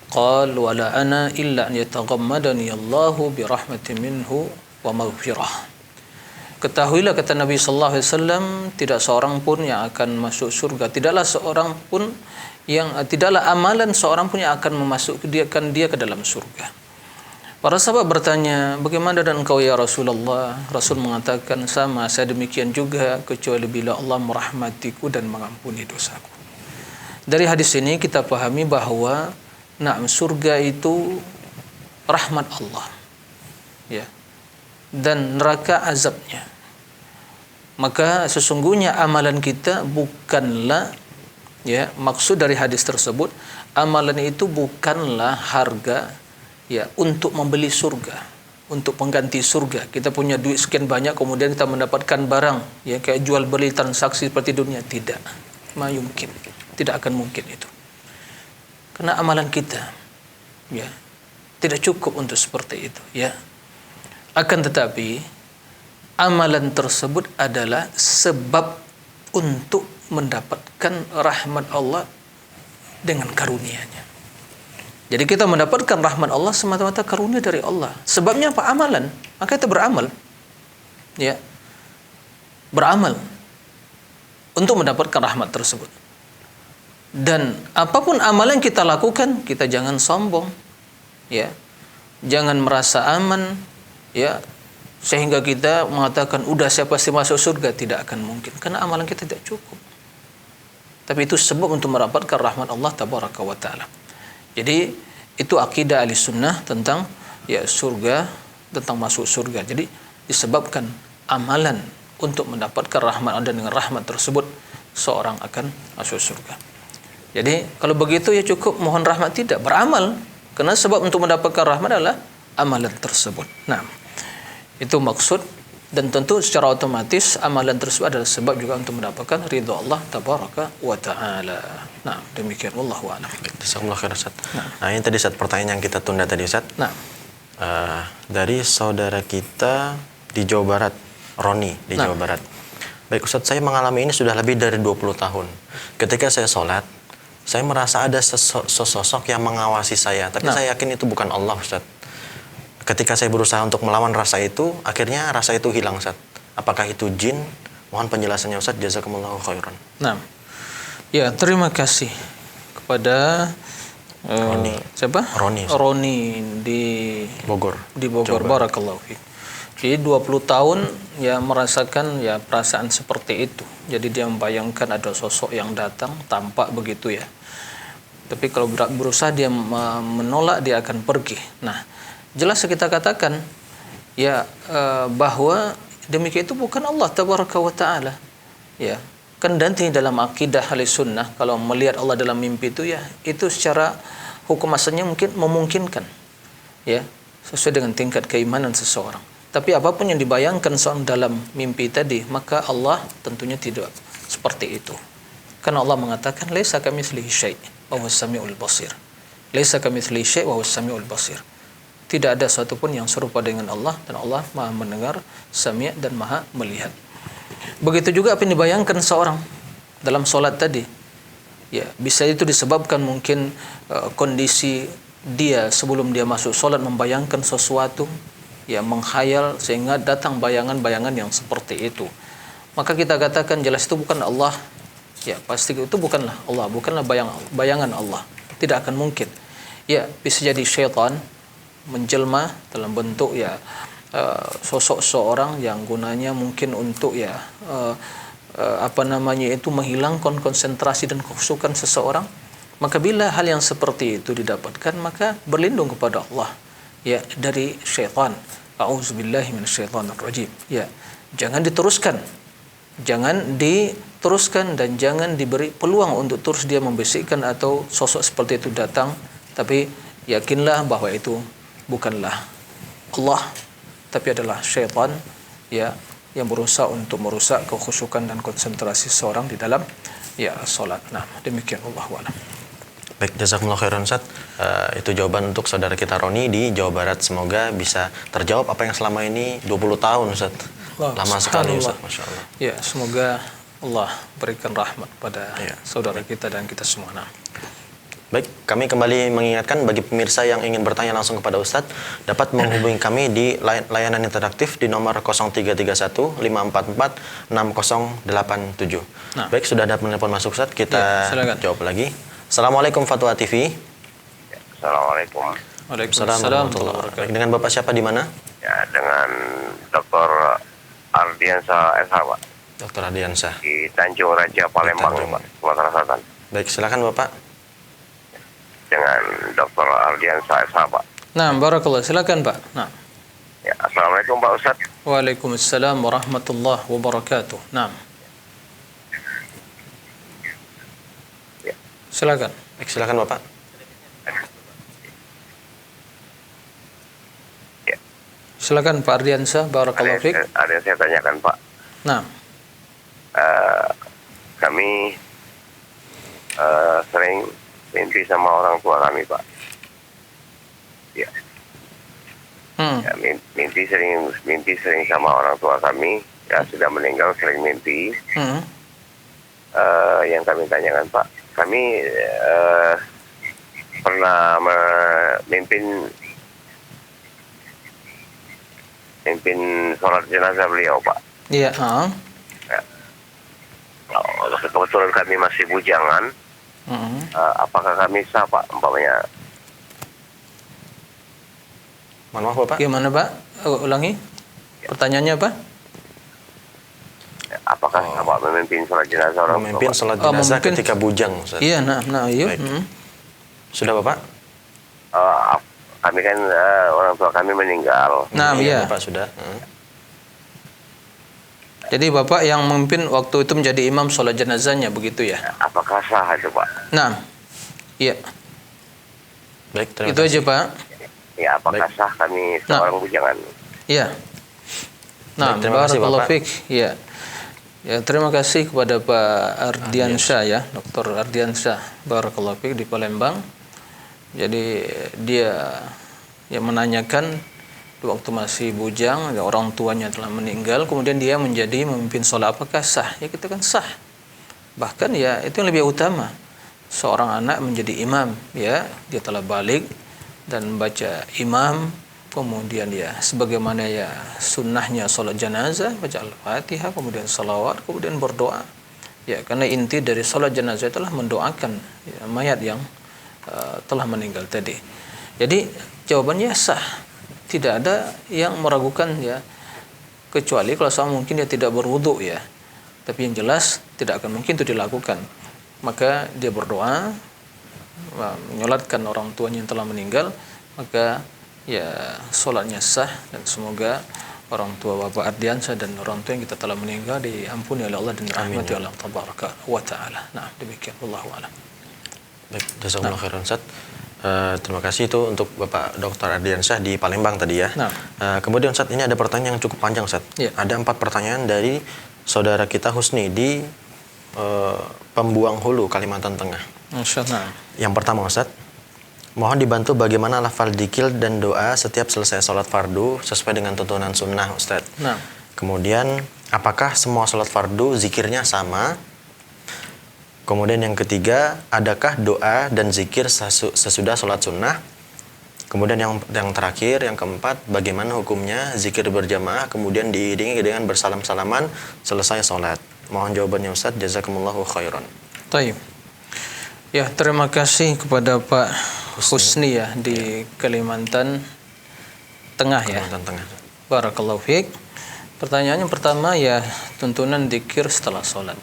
Qal wala ana illa an yataghammadani Allahu bi rahmatin minhu wa maghfirah. Ketahuilah, kata Nabi sallallahu alaihi wasallam, tidak seorang pun yang akan masuk surga, tidaklah amalan seorang pun yang akan memasukkan dia ke dalam surga. Para sahabat bertanya, bagaimana dan engkau ya Rasulullah? Rasul mengatakan, sama, saya demikian juga, kecuali bila Allah merahmatiku dan mengampuni dosaku. Dari hadis ini kita pahami bahwa surga itu rahmat Allah, ya, dan neraka azabnya. Maka sesungguhnya amalan kita bukanlah, ya, maksud dari hadis tersebut, amalan itu bukanlah harga, ya, untuk membeli surga, untuk pengganti surga. Kita punya duit sekian banyak kemudian kita mendapatkan barang, ya, kayak jual beli transaksi seperti dunia. Tidak, mungkin, tidak akan mungkin itu. Karena amalan kita, ya, tidak cukup untuk seperti itu, ya. Akan tetapi amalan tersebut adalah sebab untuk mendapatkan rahmat Allah dengan karunia-Nya. Jadi kita mendapatkan rahmat Allah semata-mata karunia dari Allah. Sebabnya apa? Amalan. Maka kita beramal, ya, beramal untuk mendapatkan rahmat tersebut. Dan apapun amalan kita lakukan, kita jangan sombong, ya, jangan merasa aman, ya, sehingga kita mengatakan udah saya pasti masuk surga. Tidak akan mungkin, karena amalan kita tidak cukup. Tapi itu sebab untuk mendapatkan rahmat Allah tabaraka wa taala. Jadi itu akidah Ahlussunnah tentang, ya, surga, tentang masuk surga. Jadi disebabkan amalan untuk mendapatkan rahmat Allah, dengan rahmat tersebut seorang akan masuk surga. Jadi kalau begitu ya cukup mohon rahmat, tidak beramal, karena sebab untuk mendapatkan rahmat adalah amalan tersebut. Nah, itu maksud, dan tentu secara otomatis amalan tersebut adalah sebab juga untuk mendapatkan ridha Allah tabaraka wa taala. Nah, demikian, wallahu a'lam. Jazakumullah khairan, Ustaz. Nah, ini tadi Ustaz pertanyaan yang kita tunda tadi, Ustaz. Nah, dari saudara kita di Jawa Barat, Roni di Jawa Barat. Baik Ustaz, saya mengalami ini sudah lebih dari 20 tahun. Ketika saya sholat, saya merasa ada sosok yang mengawasi saya, tapi saya yakin itu bukan Allah, Ustaz. Ketika saya berusaha untuk melawan rasa itu, akhirnya rasa itu hilang, Ustaz. Apakah itu jin? Mohon penjelasannya, Ustaz. Jazakumullahu khairan. Nah, ya, terima kasih kepada Roni. Siapa? Roni. Roni di Bogor. Di Bogor. Barakallahu fiik. Jadi 20 tahun ya merasakan ya perasaan seperti itu. Jadi dia membayangkan ada sosok yang datang tampak begitu ya. Tapi kalau berusaha dia menolak, dia akan pergi. Nah, jelas kita katakan ya bahwa demikian itu bukan Allah tabaraka wa taala. Ya, kan nanti dalam akidah Ahlussunnah kalau melihat Allah dalam mimpi itu ya itu secara hukum asalnya mungkin memungkinkan. Ya, sesuai dengan tingkat keimanan seseorang. Tapi apapun yang dibayangkan seorang dalam mimpi tadi, maka Allah tentunya tidak seperti itu. Karena Allah mengatakan laisa kamitslihi syai' wa huwas samiul basir. Laisa kamitslihi syai' wa huwas samiul basir. Tidak ada satu pun yang serupa dengan Allah, dan Allah Maha mendengar, Sami' dan Maha melihat. Begitu juga apa yang dibayangkan seorang dalam sholat tadi. Ya, bisa itu disebabkan mungkin kondisi dia sebelum dia masuk sholat membayangkan sesuatu, ya menghayal sehingga datang bayangan-bayangan yang seperti itu, maka kita katakan jelas itu bukan Allah. Ya, pasti itu bukanlah Allah, bukanlah bayangan Allah. Tidak akan mungkin. Ya, bisa jadi syaitan menjelma dalam bentuk ya sosok seorang yang gunanya mungkin untuk ya menghilangkan konsentrasi dan kekhusyukan seseorang. Maka bila hal yang seperti itu didapatkan, maka berlindung kepada Allah ya dari syaitan. A'udzubillahi minasyaitonirrajim. Ya, jangan diteruskan. Jangan diteruskan dan jangan diberi peluang untuk terus dia membisikkan atau sosok seperti itu datang, tapi yakinlah bahwa itu bukanlah Allah, tapi adalah syaitan ya yang berusaha untuk merusak kekhusyukan dan konsentrasi seorang di dalam ya salat. Nah, demikian wallahu a'lam. Baik, jazakumullah khairan Ustaz. Itu jawaban untuk saudara kita Roni di Jawa Barat. Semoga bisa terjawab apa yang selama ini 20 tahun Ustaz. Lama sekali Ustaz, Masya Allah. Ya, semoga Allah berikan rahmat pada saudara kita dan kita semua. Nah. Baik, kami kembali mengingatkan bagi pemirsa yang ingin bertanya langsung kepada Ustadz dapat menghubungi kami di layanan interaktif di nomor 0331 544 6087. Nah. Baik, sudah ada penelpon masuk Ustadz, kita jawab lagi. Assalamualaikum Fatwa TV. Assalamualaikum. Waalaikumsalam. Baik, dengan Bapak siapa di mana? Ya, dengan Dr. Ardiansyah SH, Pak. Dr. Ardiansyah. Di Tanjung Raja, Palembang, Pak, Sumatera Selatan. Baik, silakan Bapak. Dengan Dr. Ardiansyah SH, Pak. Nah, barakallah. Silakan, Pak. Nah. Ya, Assalamualaikum Pak Ustadz. Waalaikumsalam warahmatullahi wabarakatuh. Nah. Ya. Silakan. Baik, silakan Bapak. Silakan Pak Ardiansyah, barakallahu fiik. Ada yang saya tanyakan, Pak. Nah. Kami sering mimpi sama orang tua kami, Pak. Ya. Ya, mimpi sering sama orang tua kami. Ya, sudah meninggal, sering mimpi. Yang kami tanyakan, Pak, kami pernah memimpin sholat jenazah beliau, Pak. Iya. Ya. Kebetulan kami masih bujangan. Apakah kami sah, Pak, umpamanya? Mohon maaf, Bapak. Gimana, Pak? Ulangi. Pertanyaannya apa? Apakah sah, Pak, memimpin sholat jenazah orang tua? Memimpin sholat jenazah ketika bujang, Ustaz. Iya, iya. Sudah, Bapak? Kami kan orang tua kami meninggal. Nah, iya. Bapak sudah. Jadi Bapak yang memimpin waktu itu menjadi imam sholat jenazahnya, begitu ya? Apakah sah itu, Pak? Nah, iya. Baik, terima itu kasih. aja, Pak. Ya, apakah sah kami seorang bujangan? Iya. Nah, barakallahu fiik. Iya. Ya, terima kasih kepada Pak Ardiansyah ya, Dr. Ardiansyah, barakallahu fiik, di Palembang. Jadi dia yang menanyakan waktu masih bujang, orang tuanya telah meninggal, kemudian dia menjadi memimpin sholat, apakah sah? Ya, kita kan sah. Bahkan ya itu yang lebih utama. Seorang anak menjadi imam, ya dia telah balik dan membaca imam, kemudian ya sebagaimana ya sunnahnya sholat jenazah, baca al-fatihah, kemudian salawat, kemudian berdoa. Ya, karena inti dari sholat jenazah itulah mendoakan ya, mayat yang telah meninggal tadi. Jadi jawabannya sah. Tidak ada yang meragukan ya, kecuali kalau sama mungkin dia tidak berwudu ya. Tapi yang jelas tidak akan mungkin itu dilakukan. Maka dia berdoa, menyolatkan orang tuanya yang telah meninggal, maka ya sholatnya sah, dan semoga orang tua Bapak Ardiansyah dan orang tua yang kita telah meninggal diampuni oleh Allah dan dirahmati oleh Allah tabaraka wa taala. Nah, demikian wallahu a'lam. Baik, jazakumullah khairan Ustaz. Terima kasih itu untuk Bapak Dr. Ardiansyah di Palembang tadi ya. Kemudian Ustaz, ini ada pertanyaan yang cukup panjang Ustaz. Ya. Ada 4 pertanyaan dari saudara kita Husni di Pembuang Hulu, Kalimantan Tengah. Insyaallah. Yang pertama Ustaz, mohon dibantu bagaimana lafal dzikir dan doa setiap selesai sholat fardu sesuai dengan tuntunan sunnah Ustaz. Nah. Kemudian apakah semua sholat fardu zikirnya sama? Kemudian yang ketiga, adakah doa dan zikir sesudah sholat sunnah? Kemudian yang terakhir, yang keempat, bagaimana hukumnya zikir berjamaah kemudian diiringi dengan bersalam-salaman selesai sholat? Mohon jawabannya Ustaz, jazakumullahu khairan. Taib. Ya, terima kasih kepada Pak Husni ya di Kalimantan Tengah ya. Kalimantan Tengah. Barakallahu fiik. Pertanyaannya pertama ya, tuntunan zikir setelah sholat.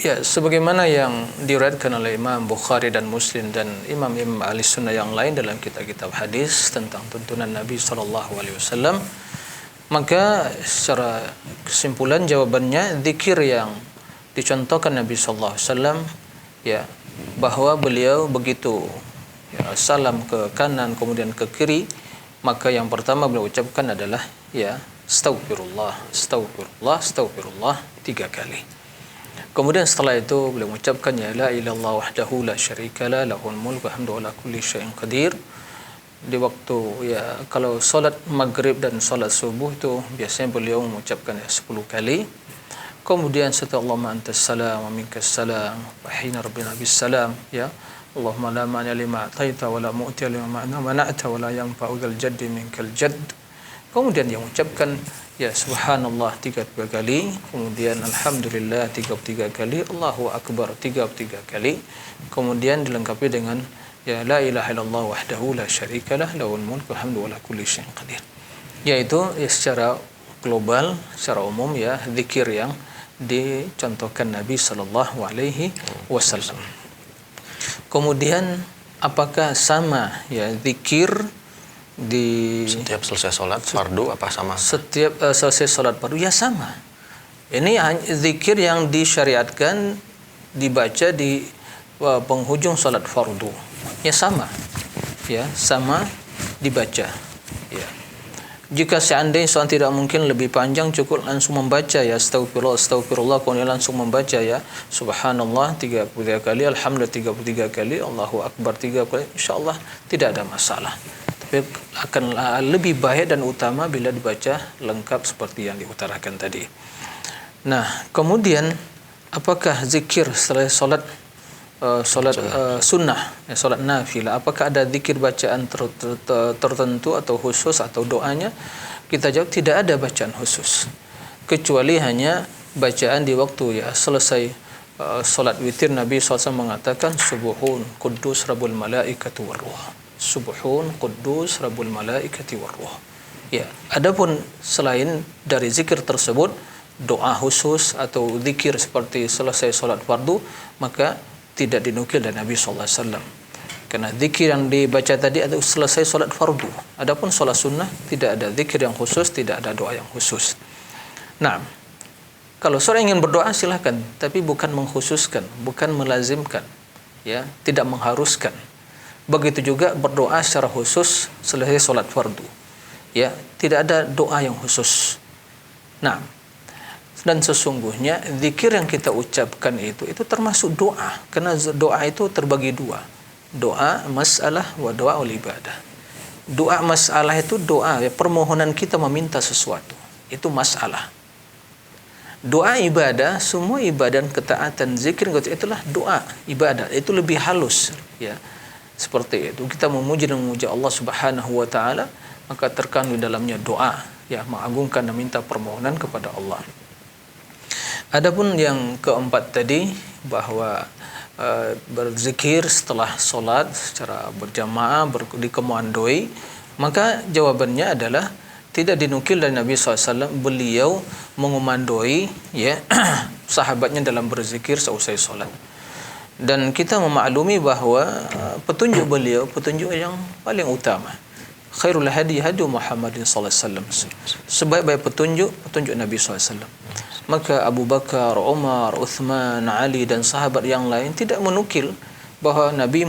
Ya, sebagaimana yang diriwayatkan oleh Imam Bukhari dan Muslim dan imam-imam ahli sunnah yang lain dalam kitab-kitab hadis tentang tuntunan Nabi SAW, maka secara kesimpulan jawabannya zikir yang dicontohkan Nabi SAW ya, bahwa beliau begitu ya, salam ke kanan kemudian ke kiri, maka yang pertama beliau ucapkan adalah ya astaghfirullah, astaghfirullah, astaghfirullah 3 kali. Kemudian setelah itu beliau mengucapkan ya la ilallah wahdahu la syarikalah lahul mulku wa hamdu ala kulli syai'in qadir. Di waktu ya kalau salat maghrib dan salat subuh itu biasanya beliau mengucapkan ya 10 kali. Kemudian setelah Allahumma antas salam wa minkas salam wa hina rabbina bis salam ya Allahumma la ma'na lima ataita wa la mu'tiya lima mana'ta wa la yanfa'u dzal jaddi minkal jadd. Kemudian yang mengucapkan ya subhanallah 33 kali, kemudian alhamdulillah 33 kali, Allahu akbar 33 kali, kemudian dilengkapi dengan ya la ilaha illallah wahdahu la syarikalah lahul mulku wa hamdu ala kulli syai'in qadir. Yaitu ya secara global, secara umum ya zikir yang dicontohkan Nabi sallallahu alaihi wasallam. Kemudian apakah sama ya zikir di setiap selesai sholat fardu apa sama? Setiap selesai sholat fardu ya sama. Ini zikir yang disyariatkan dibaca di penghujung sholat fardu. Ya sama. Ya, sama dibaca. Ya. Jika seandainya sholat tidak mungkin lebih panjang, cukup langsung membaca ya astagfirullah, astagfirullah, kemudian langsung membaca ya subhanallah 33 kali, alhamdulillah 33 kali, Allahu akbar 3 kali, insyaallah tidak ada masalah. Akan lebih baik dan utama bila dibaca lengkap seperti yang diutarakan tadi. Nah, kemudian apakah zikir setelah solat sunnah, solat nafilah, apakah ada zikir bacaan tertentu atau khusus atau doanya? Kita jawab tidak ada bacaan khusus, kecuali hanya bacaan di waktu ya selesai solat witir. Nabi SAW mengatakan subuhun quddus rabbul malaikatu warruh. Subhun Quddus Rabbul Malaikati Warruh. Ya, adapun selain dari zikir tersebut, doa khusus atau zikir seperti selesai solat fardu, maka tidak dinukil dari Nabi sallallahu alaihi wasallam. Karena zikir yang dibaca tadi adalah selesai solat fardu. Adapun solat sunnah tidak ada zikir yang khusus, tidak ada doa yang khusus. Nah, kalau seorang ingin berdoa silahkan, tapi bukan mengkhususkan, bukan melazimkan, ya, tidak mengharuskan. Begitu juga berdoa secara khusus selesai solat fardu. Ya, tidak ada doa yang khusus. Nah, dan sesungguhnya zikir yang kita ucapkan itu termasuk doa, karena doa itu terbagi dua. Doa masalah wa doa ibadah. Doa masalah itu doa ya, permohonan kita meminta sesuatu. Itu masalah. Doa ibadah, semua ibadah, ketaatan, zikir itulah doa ibadah. Itu lebih halus, ya. Seperti itu kita memuji dan memuji Allah Subhanahu wa taala, maka terkandung dalamnya doa ya, mengagungkan dan minta permohonan kepada Allah. Adapun yang keempat tadi bahwa berzikir setelah solat secara berjamaah dikomandoi, maka jawabannya adalah tidak dinukil dari Nabi SAW beliau mengomandoi ya sahabatnya dalam berzikir seusai solat. Dan kita memaklumi bahwa petunjuk beliau petunjuk yang paling utama. Khairul hadi hadi Muhammadin sallallahu alaihi wasallam. Sebaik-baik petunjuk Nabi sallallahu alaihi wasallam. Maka Abu Bakar, Umar, Uthman, Ali dan sahabat yang lain tidak menukil bahwa Nabi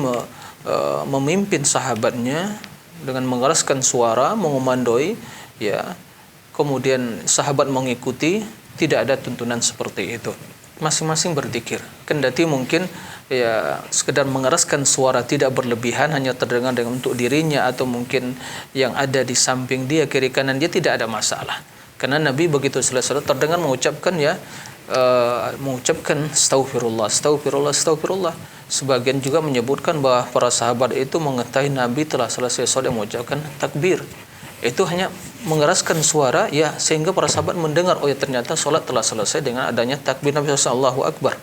memimpin sahabatnya dengan mengeraskan suara, mengomandoi ya. Kemudian sahabat mengikuti, tidak ada tuntunan seperti itu. Masing-masing berzikir. Kendati mungkin ya sekedar mengeraskan suara tidak berlebihan, hanya terdengar dengan untuk dirinya atau mungkin yang ada di samping dia, kiri kanan dia, tidak ada masalah. Karena Nabi begitu selesai terdengar mengucapkan ya mengucapkan astaghfirullah, astaghfirullah, astaghfirullah. Sebagian juga menyebutkan bahwa para sahabat itu mengetahui Nabi telah selesai salat mengucapkan takbir. Itu hanya mengeraskan suara ya, sehingga para sahabat mendengar, oh ya ternyata salat telah selesai dengan adanya takbir Nabi sallallahu akbar.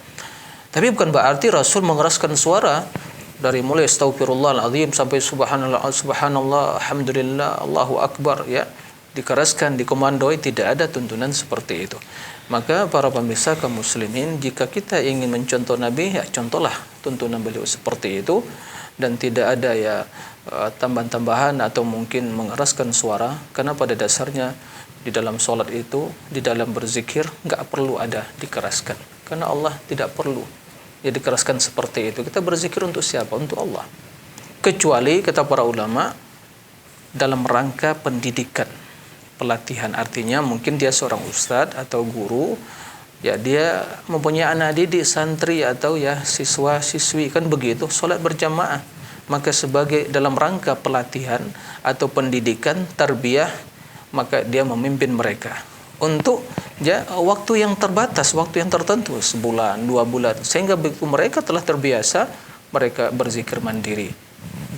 Tapi bukan berarti Rasul mengeraskan suara dari mulai astaghfirullahaladzim sampai subhanallah, subhanallah, alhamdulillah, Allahu akbar ya, dikeraskan, dikomandoi. Tidak ada tuntunan seperti itu. Maka para pemirsa kaum muslimin, jika kita ingin mencontoh Nabi, ya contohlah tuntunan beliau seperti itu, dan tidak ada ya tambahan-tambahan atau mungkin mengeraskan suara, karena pada dasarnya di dalam sholat itu, di dalam berzikir nggak perlu ada dikeraskan, karena Allah tidak perlu ya dikeraskan seperti itu. Kita berzikir untuk siapa? Untuk Allah. Kecuali kata para ulama dalam rangka pendidikan, pelatihan, artinya mungkin dia seorang ustadz atau guru, ya dia mempunyai anak didik, santri atau ya siswa siswi, kan begitu, sholat berjamaah, maka sebagai dalam rangka pelatihan atau pendidikan tarbiyah, maka dia memimpin mereka untuk ya waktu yang terbatas, waktu yang tertentu, sebulan, 2 bulan, sehingga begitu mereka telah terbiasa, mereka berzikir mandiri.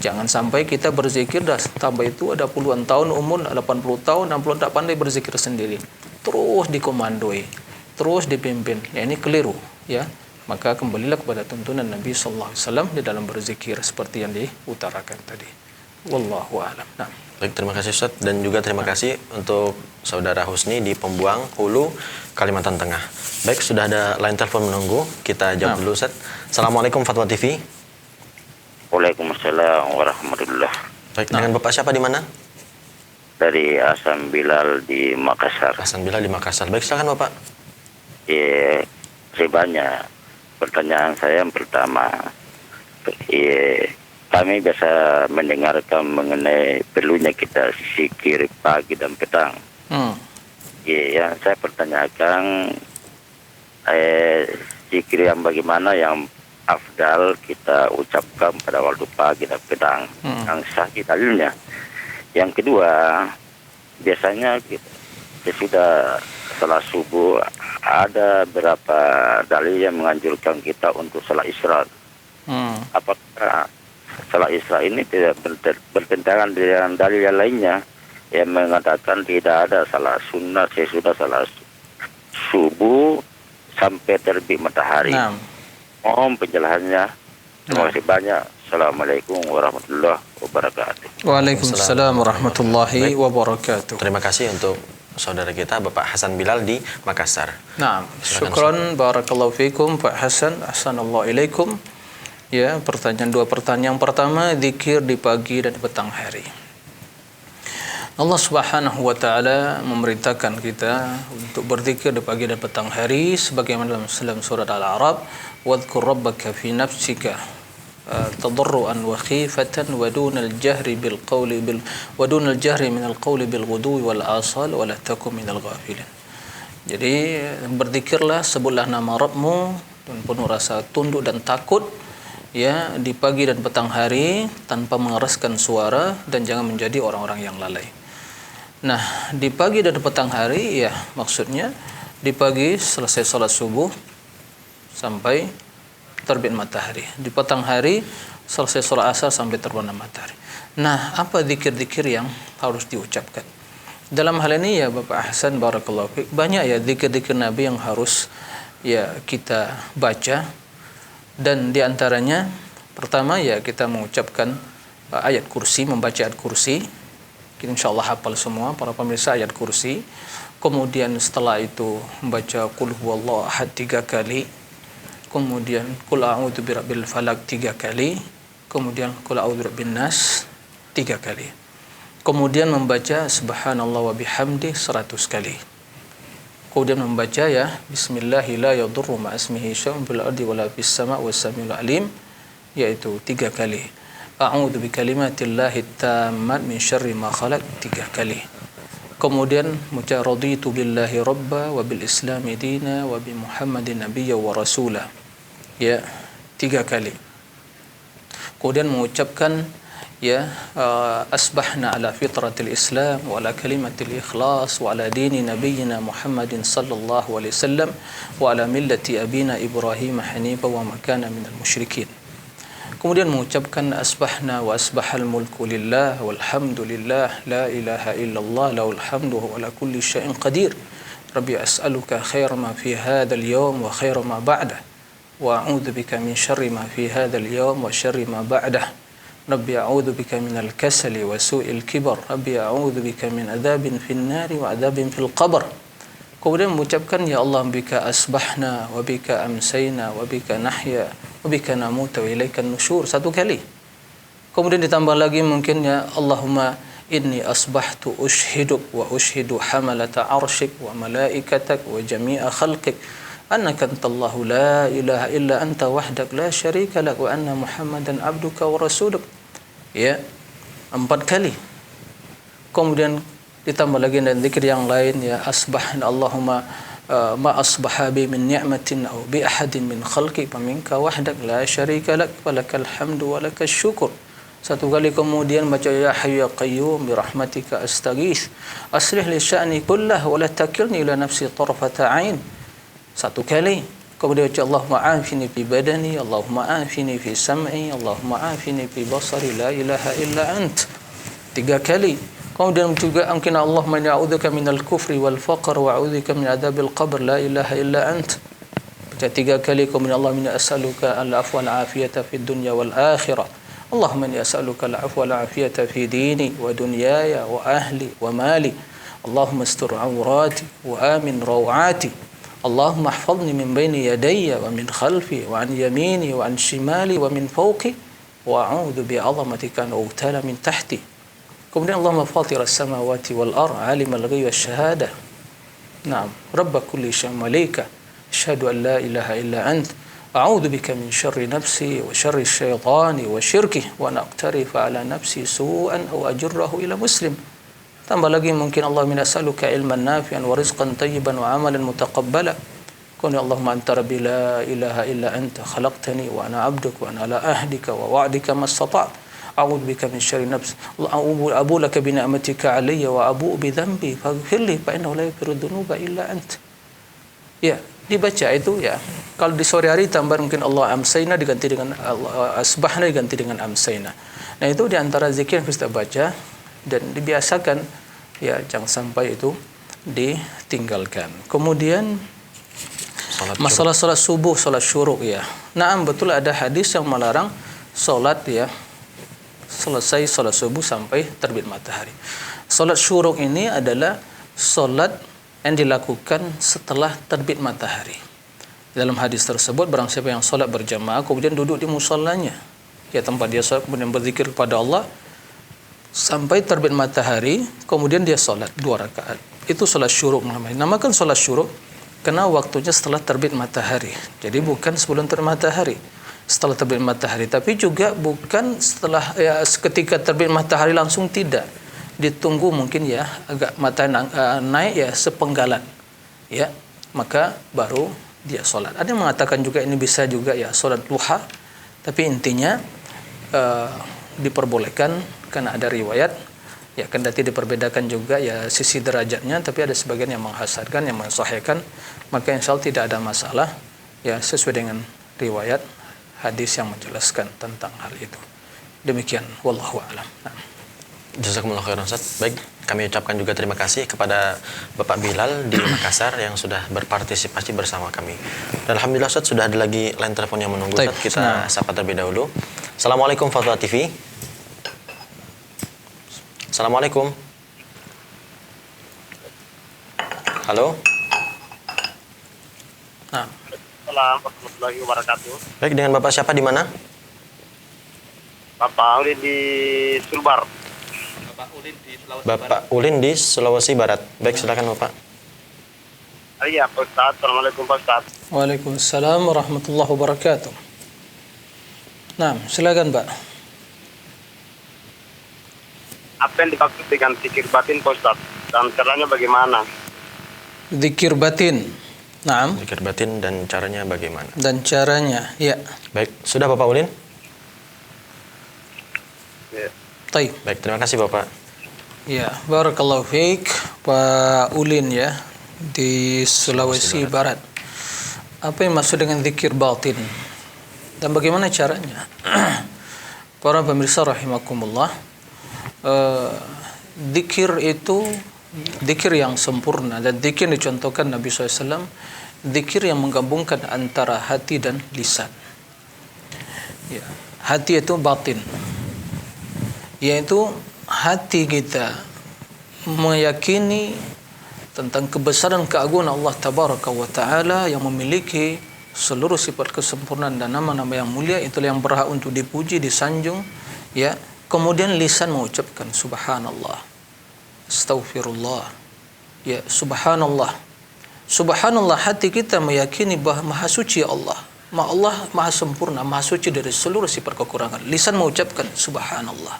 Jangan sampai kita berzikir dah tambah itu ada puluhan tahun umur, 80 tahun, 60 tak pandai berzikir sendiri, terus dikomandoi, terus dipimpin. Ya ini keliru ya. Maka kembalilah kepada tuntunan Nabi sallallahu alaihi wasallam di dalam berzikir seperti yang diutarakan tadi. Wallahu a'lam. Nah. Baik, terima kasih Ustaz, dan juga terima kasih untuk Saudara Husni di Pembuang, Hulu, Kalimantan Tengah. Baik, sudah ada line telepon menunggu. Kita jawab dulu Ustaz. Assalamualaikum Fatwa TV. Waalaikumsalam warahmatullah. Baik, dengan Bapak siapa di mana? Dari Hasan Bilal di Makassar. Hasan Bilal di Makassar. Baik, silakan Bapak. Saya banyak pertanyaan saya. Yang pertama, kami biasa mendengarkan mengenai perlunya kita zikir pagi dan petang. Yang saya pertanyakan, zikir yang bagaimana yang afdal kita ucapkan pada waktu pagi dan petang, yang sahih dalilnya. Yang kedua, biasanya kita sudah setelah subuh ada beberapa dalil yang menganjurkan kita untuk salat isra. Apakah salat isra ini tidak bertentangan dengan dalil yang lainnya yang mengatakan tidak ada salat sunnah sesudah salat subuh sampai terbit matahari? Mohon penjelasannya. Terima kasih banyak. Assalamualaikum warahmatullahi wabarakatuh. Waalaikumsalam warahmatullahi wabarakatuh. Terima kasih untuk saudara kita Bapak Hasan Bilal di Makassar. Nah, syukran barakallahu fikum Pak Hasan, ahsanallahu ilaikum. Ya, dua pertanyaan. Yang pertama, zikir di pagi dan petang hari. Allah Subhanahu wa taala memerintahkan kita untuk berzikir di pagi dan petang hari sebagaimana dalam surat Al-A'raf, wadhkur rabbaka fi nafsika tadarruan wa khifatan wa dunal jahri bil qawli wa dunal jahri min al qawli bil ghudwi wal asal wa la takum minal ghafilin. Jadi berzikirlah, sebutlah nama Rabbmu dan penuh rasa tunduk dan takut ya di pagi dan petang hari tanpa mengeraskan suara, dan jangan menjadi orang-orang yang lalai. Nah, di pagi dan petang hari ya maksudnya di pagi selesai salat subuh sampai terbit matahari. Di petang hari selesai salat asar sampai terbenam matahari. Nah, apa zikir-zikir yang harus diucapkan? Dalam hal ini ya Bapak Hasan barakallahu fiik, banyak ya zikir-zikir Nabi yang harus ya kita baca, dan di antaranya pertama ya kita mengucapkan ayat kursi, membaca ayat kursi. Insyaallah hafal semua para pemirsa ayat kursi. Kemudian setelah itu membaca qul huwallahu ahad 3 kali. Kemudian qul a'udzu birabbil falaq 3 kali. Kemudian qul a'udzu birabbin nas 3 kali. Kemudian membaca subhanallah wa bihamdi 100 kali. Kemudian membaca ya bismillahi la yadurru ma ismihi syai'un fil ardi wala fis sama' was samiul alim, yaitu 3 kali. A'udzu bikalimatillahi tammat min syarri ma khalaq 3 kali. Kemudian membaca raditu billahi rabba wa bil islami dina wa bi muhammadin nabiyya wa rasula ya 3 kali. Kemudian mengucapkan ya asbahna ala fitratil Islam wa ala kalimatil ikhlas wa ala dini nabiyyina Muhammadin sallallahu alaihi wasallam wa ala millati abina Ibrahim hanifa wa ma kana minal musyrikin. Kemudian mengucapkan asbahna wa asbahal mulku lillah walhamdulillah la ilaha illallah lahul hamdu wa ala kulli syai'in qadir. Rabbi as'aluka khair ma fi hadzal yawm wa khair ma ba'dah wa a'udzu bika min syarri ma fi hadzal yawm wa syarri ma ba'dah. Rabbi a'udzu bika minal kasali wa su'il kibar. Rabbi a'udzu bika min adzabin fin nari wa adzabin fil qabr. Kemudian mengucapkan ya Allah bika asbahna wa bika amsayna wa bika nahya wa bika namuta wa ilaikan nusyur, satu kali. Kemudian ditambah lagi mungkin ya Allahumma inni asbahtu ushhiduk wa ushhidu hamalata arshik wa malaikatak wa jami'a khalqik annaka antallahu la ilaha illa anta wahdak la syarika lak wa anna Muhammadan abduka wa rasuluk. Ya, 4 kali. Kemudian ditambah lagi dengan zikir yang lain ya asbahna Allahumma ma asbaha bi min ni'matin aw bi ahadin min khalqi fa minka wahdak la syarika lak wa lakal hamdu wa lakas syukur. Satu kali. Kemudian baca ya hayyu ya qayyum bi rahmatika astaghits aslih li sya'ni kullahu wa la takilni ila nafsi tarfata ain. Satu kali. Kemudian baca Allahumma afini fi badani, Allahumma afini fi sam'i, Allahumma afini fi basari, la ilaha illa ant. 3 kali. Kemudian juga mungkin Allahumma inni a'udzubika minal kufri wal faqr wa a'udzubika min adzabil qabr la ilaha illa ant. Baca 3 kali. Kemudian Allahumma inni as'aluka al-'afwa wal 'afiyata fid dunya wal akhirah. Allahumma inni as'aluka al-'afwa wal 'afiyata fi dini wa dunyaya wa ahli wa mali. Allahumma astur 'awrati wa amin raw'ati. Allahumma ihfazni min bayni yadayya wa min khalfi wa an yamini wa an shimali wa min fawqi wa a'udzu bi 'azamatika an ughtala min tahti. Kemudian Allahumma fatiras samawati wal ardh alimal ghaibi wasyahada. Naam, rabb kulli syai'in malaika. Asyhadu an la ilaha illa ant. A'udzu bika min syarri nafsi wa syarri syaitani wa syirkihi wa naqtarifa ala nafsi su'an aw ajurrahu ila muslim. Tambah lagi mungkin Allahumma nas'aluka ilman nafi'an wa rizqan tayyiban wa amalan mutaqabbala. Qul Allahumma anta rabbi la ilaha illa anta khalaqtani wa ana 'abduka wa ana ala ahdika wa wa'dika mastata'tu. A'udzu bika min syarri nafsi. Abu laka bi ni'matika 'alayya wa abu bi dhanbi faghfir li fa innahu la yaghfiru dhunuba illa ant. Ya, dibaca itu ya. Kalau di sore hari tambah mungkin Allah amsayna diganti dengan Allah asbahna diganti dengan amsayna. Nah, itu di antara zikir yang kita baca dan dibiasakan ya, jangan sampai itu ditinggalkan. Kemudian masalah salat subuh, salat syuruk ya. Naam, betul ada hadis yang melarang salat ya selesai salat subuh sampai terbit matahari. Salat syuruk ini adalah salat yang dilakukan setelah terbit matahari. Dalam hadis tersebut barang siapa yang salat berjamaah kemudian duduk di musallanya, ya tempat dia salat, kemudian berzikir kepada Allah sampai terbit matahari, kemudian dia salat 2 rakaat. Itu salat syuruk namanya. Namakan salat syuruk karena waktunya setelah terbit matahari. Jadi bukan sebelum terbit matahari, setelah terbit matahari, tapi juga bukan setelah ya, ketika terbit matahari langsung, tidak. Ditunggu mungkin ya agak matahari naik ya sepenggalan. Ya, maka baru dia salat. Ada yang mengatakan juga ini bisa juga ya salat duha, tapi intinya diperbolehkan karena ada riwayat ya, kendati diperbedakan juga ya sisi derajatnya, tapi ada sebagian yang menghasankan, yang mensahihkan, maka insyaallah tidak ada masalah ya sesuai dengan riwayat hadis yang menjelaskan tentang hal itu. Demikian, wallahu a'lam. Jazakumullah khairan Ustaz. Baik, kami ucapkan juga terima kasih kepada Bapak Bilal di Makassar yang sudah berpartisipasi bersama kami. Dan alhamdulillah Ustaz, sudah ada lagi line telepon yang menunggu. Ustaz, kita sapa terlebih dahulu. Assalamualaikum Fatwa TV. Assalamualaikum. Halo. Nah. Assalamualaikum warahmatullahi wabarakatuh. Baik, dengan Bapak siapa di mana? Bapak Ulin di Sulbar. Bapak Ulin di Sulawesi Barat. Baik, silakan Bapak. Iya, Pak Ustaz. Assalamualaikum Pak Ustaz. Waalaikumsalam warahmatullahi wabarakatuh. Nah, silakan Pak. Apa yang dimaksud dengan zikir batin Pak Ustaz? Dan caranya bagaimana? Zikir batin. Naam. Zikir batin dan caranya bagaimana? Dan caranya, ya. Baik, sudah Bapak Ulin? Ya. Taib. Baik, terima kasih Bapak. Ya, barakallahu fiik Pak Ulin ya di Sulawesi Barat. Apa yang maksud dengan zikir batin dan bagaimana caranya? Para pemirsa rahimakumullah, zikir itu zikir yang sempurna dan zikir dicontohkan Nabi SAW, zikir yang menggabungkan antara hati dan lisan. Ya, hati itu batin, yaitu hati kita meyakini tentang kebesaran keagungan Allah Tabaraka wa Ta'ala yang memiliki seluruh sifat kesempurnaan dan nama-nama yang mulia, itulah yang berhak untuk dipuji, disanjung, ya. Kemudian lisan mengucapkan subhanallah, astaghfirullah, ya, subhanallah. Subhanallah, hati kita meyakini bahwa maha suci Allah, maha sempurna, maha suci dari seluruh sifat kekurangan. Lisan mengucapkan subhanallah.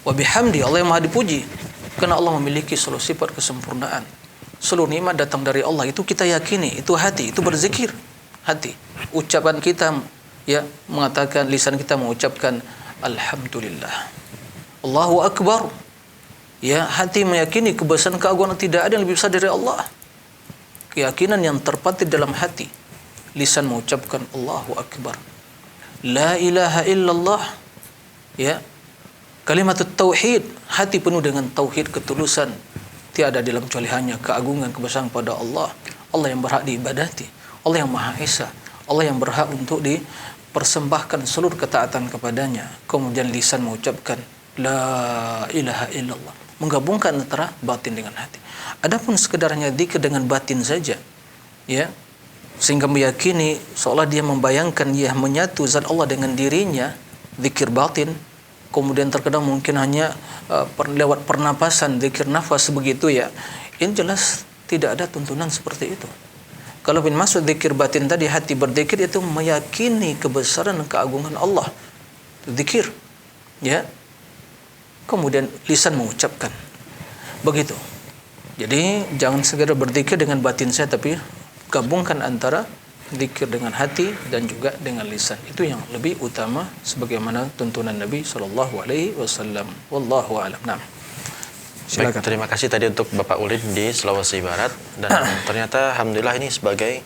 Wa bihamdi, Allah yang maha dipuji, karena Allah memiliki seluruh sifat kesempurnaan. Seluruh nikmat datang dari Allah, itu kita yakini, itu hati, itu berzikir. Hati, ucapan kita ya mengatakan, lisan kita mengucapkan alhamdulillah, Allahu akbar. Ya, hati meyakini kebesaran keagungan tidak ada yang lebih besar dari Allah. Keyakinan yang terpatri dalam hati. Lisan mengucapkan Allahu akbar, la ilaha illallah, ya, kalimat tauhid, hati penuh dengan tauhid, ketulusan, tiada dalam kecuali hanya keagungan kebesaran pada Allah. Allah yang berhak diibadati, Allah yang Maha Esa, Allah yang berhak untuk dipersembahkan seluruh ketaatan kepadanya. Kemudian lisan mengucapkan la ilaha illallah, menggabungkan antara batin dengan hati. Adapun sekedarnya zikir dengan batin saja, ya, sehingga meyakini seolah dia membayangkan dia menyatu zat Allah dengan dirinya, zikir batin. Kemudian terkadang mungkin hanya lewat pernapasan, zikir nafas begitu ya. Ini jelas tidak ada tuntunan seperti itu. Kalau maksud zikir batin tadi, hati berzikir itu meyakini kebesaran dan keagungan Allah. Zikir, ya. Kemudian lisan mengucapkan. Begitu. Jadi jangan segera berzikir dengan batin saya, tapi gabungkan antara zikir dengan hati dan juga dengan lisan. Itu yang lebih utama sebagaimana tuntunan Nabi sallallahu alaihi wasallam. Wallahu a'lam. Nah. Baik, terima kasih tadi untuk Bapak Ulin di Sulawesi Barat, dan ternyata alhamdulillah ini sebagai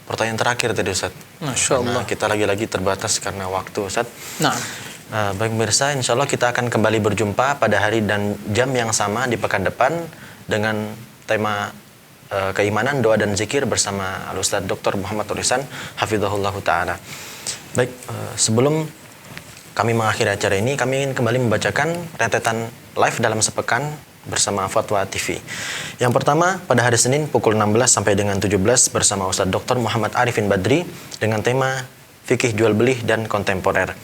pertanyaan terakhir tadi Ustaz. Masyaallah. Kita lagi-lagi terbatas karena waktu Ustaz. Nah. Baik pemirsa, insyaallah kita akan kembali berjumpa pada hari dan jam yang sama di pekan depan dengan tema keimanan, doa dan zikir bersama Al-Ustaz Dr. Muhammad Urisan hafizahullahu taala. Baik, sebelum kami mengakhiri acara ini, kami ingin kembali membacakan rentetan live dalam sepekan bersama Fatwa TV. Yang pertama, pada hari Senin pukul 16 sampai dengan 17 bersama Ustaz Dr. Muhammad Arifin Badri dengan tema fikih jual beli dan kontemporer.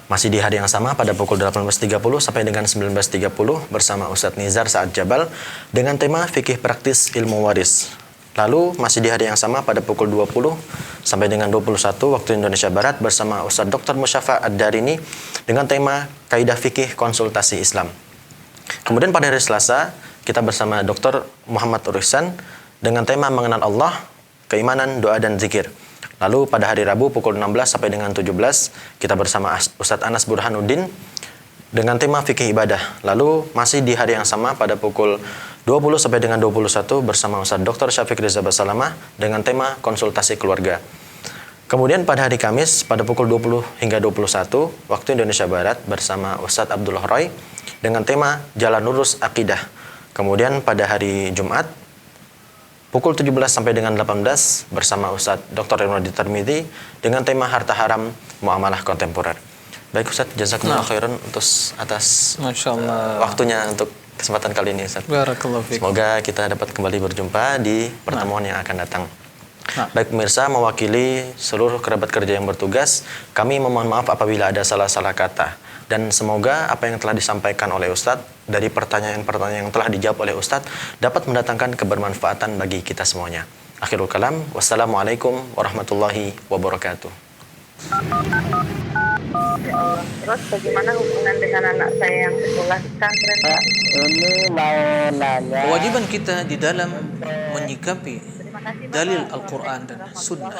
Masih di hari yang sama pada pukul 18.30 sampai dengan 19.30 bersama Ustadz Nizar Saad Jabal dengan tema fikih praktis ilmu waris. Lalu masih di hari yang sama pada pukul 20 sampai dengan 21 waktu Indonesia Barat bersama Ustadz Dr. Musyafa Ad-Darini dengan tema kaidah fikih konsultasi Islam. Kemudian pada hari Selasa kita bersama Dr. Muhammad Urisan dengan tema mengenal Allah, keimanan, doa dan zikir. Lalu pada hari Rabu pukul 16 sampai dengan 17 kita bersama Ustadz Anas Burhanuddin dengan tema fikih ibadah. Lalu masih di hari yang sama pada pukul 20 sampai dengan 21 bersama Ustadz Dr. Syafiq Riza Basalamah dengan tema konsultasi keluarga. Kemudian pada hari Kamis pada pukul 20 hingga 21 waktu Indonesia Barat bersama Ustadz Abdullah Roy dengan tema Jalan Lurus Akidah. Kemudian pada hari Jumat pukul 17 sampai dengan 18 bersama Ustadz Dr. Rinaldi Tarmizi dengan tema harta haram muamalah kontemporer. Baik Ustadz, jazakumullah khairan atas waktunya untuk kesempatan kali ini Ustadz. Barakallahu fiik. Semoga kita dapat kembali berjumpa di pertemuan yang akan datang. Baik pemirsa, mewakili seluruh kerabat kerja yang bertugas, kami memohon maaf apabila ada salah-salah kata. Dan semoga apa yang telah disampaikan oleh Ustadz dari pertanyaan-pertanyaan yang telah dijawab oleh Ustadz dapat mendatangkan kebermanfaatan bagi kita semuanya. Akhirul kalam, wassalamualaikum warahmatullahi wabarakatuh. Ya Allah. Terus bagaimana hubungan dengan anak saya yang sekolah di pesantren? Ini mau nanya. Kewajiban kita di dalam menyikapi dalil Al-Quran dan Sunnah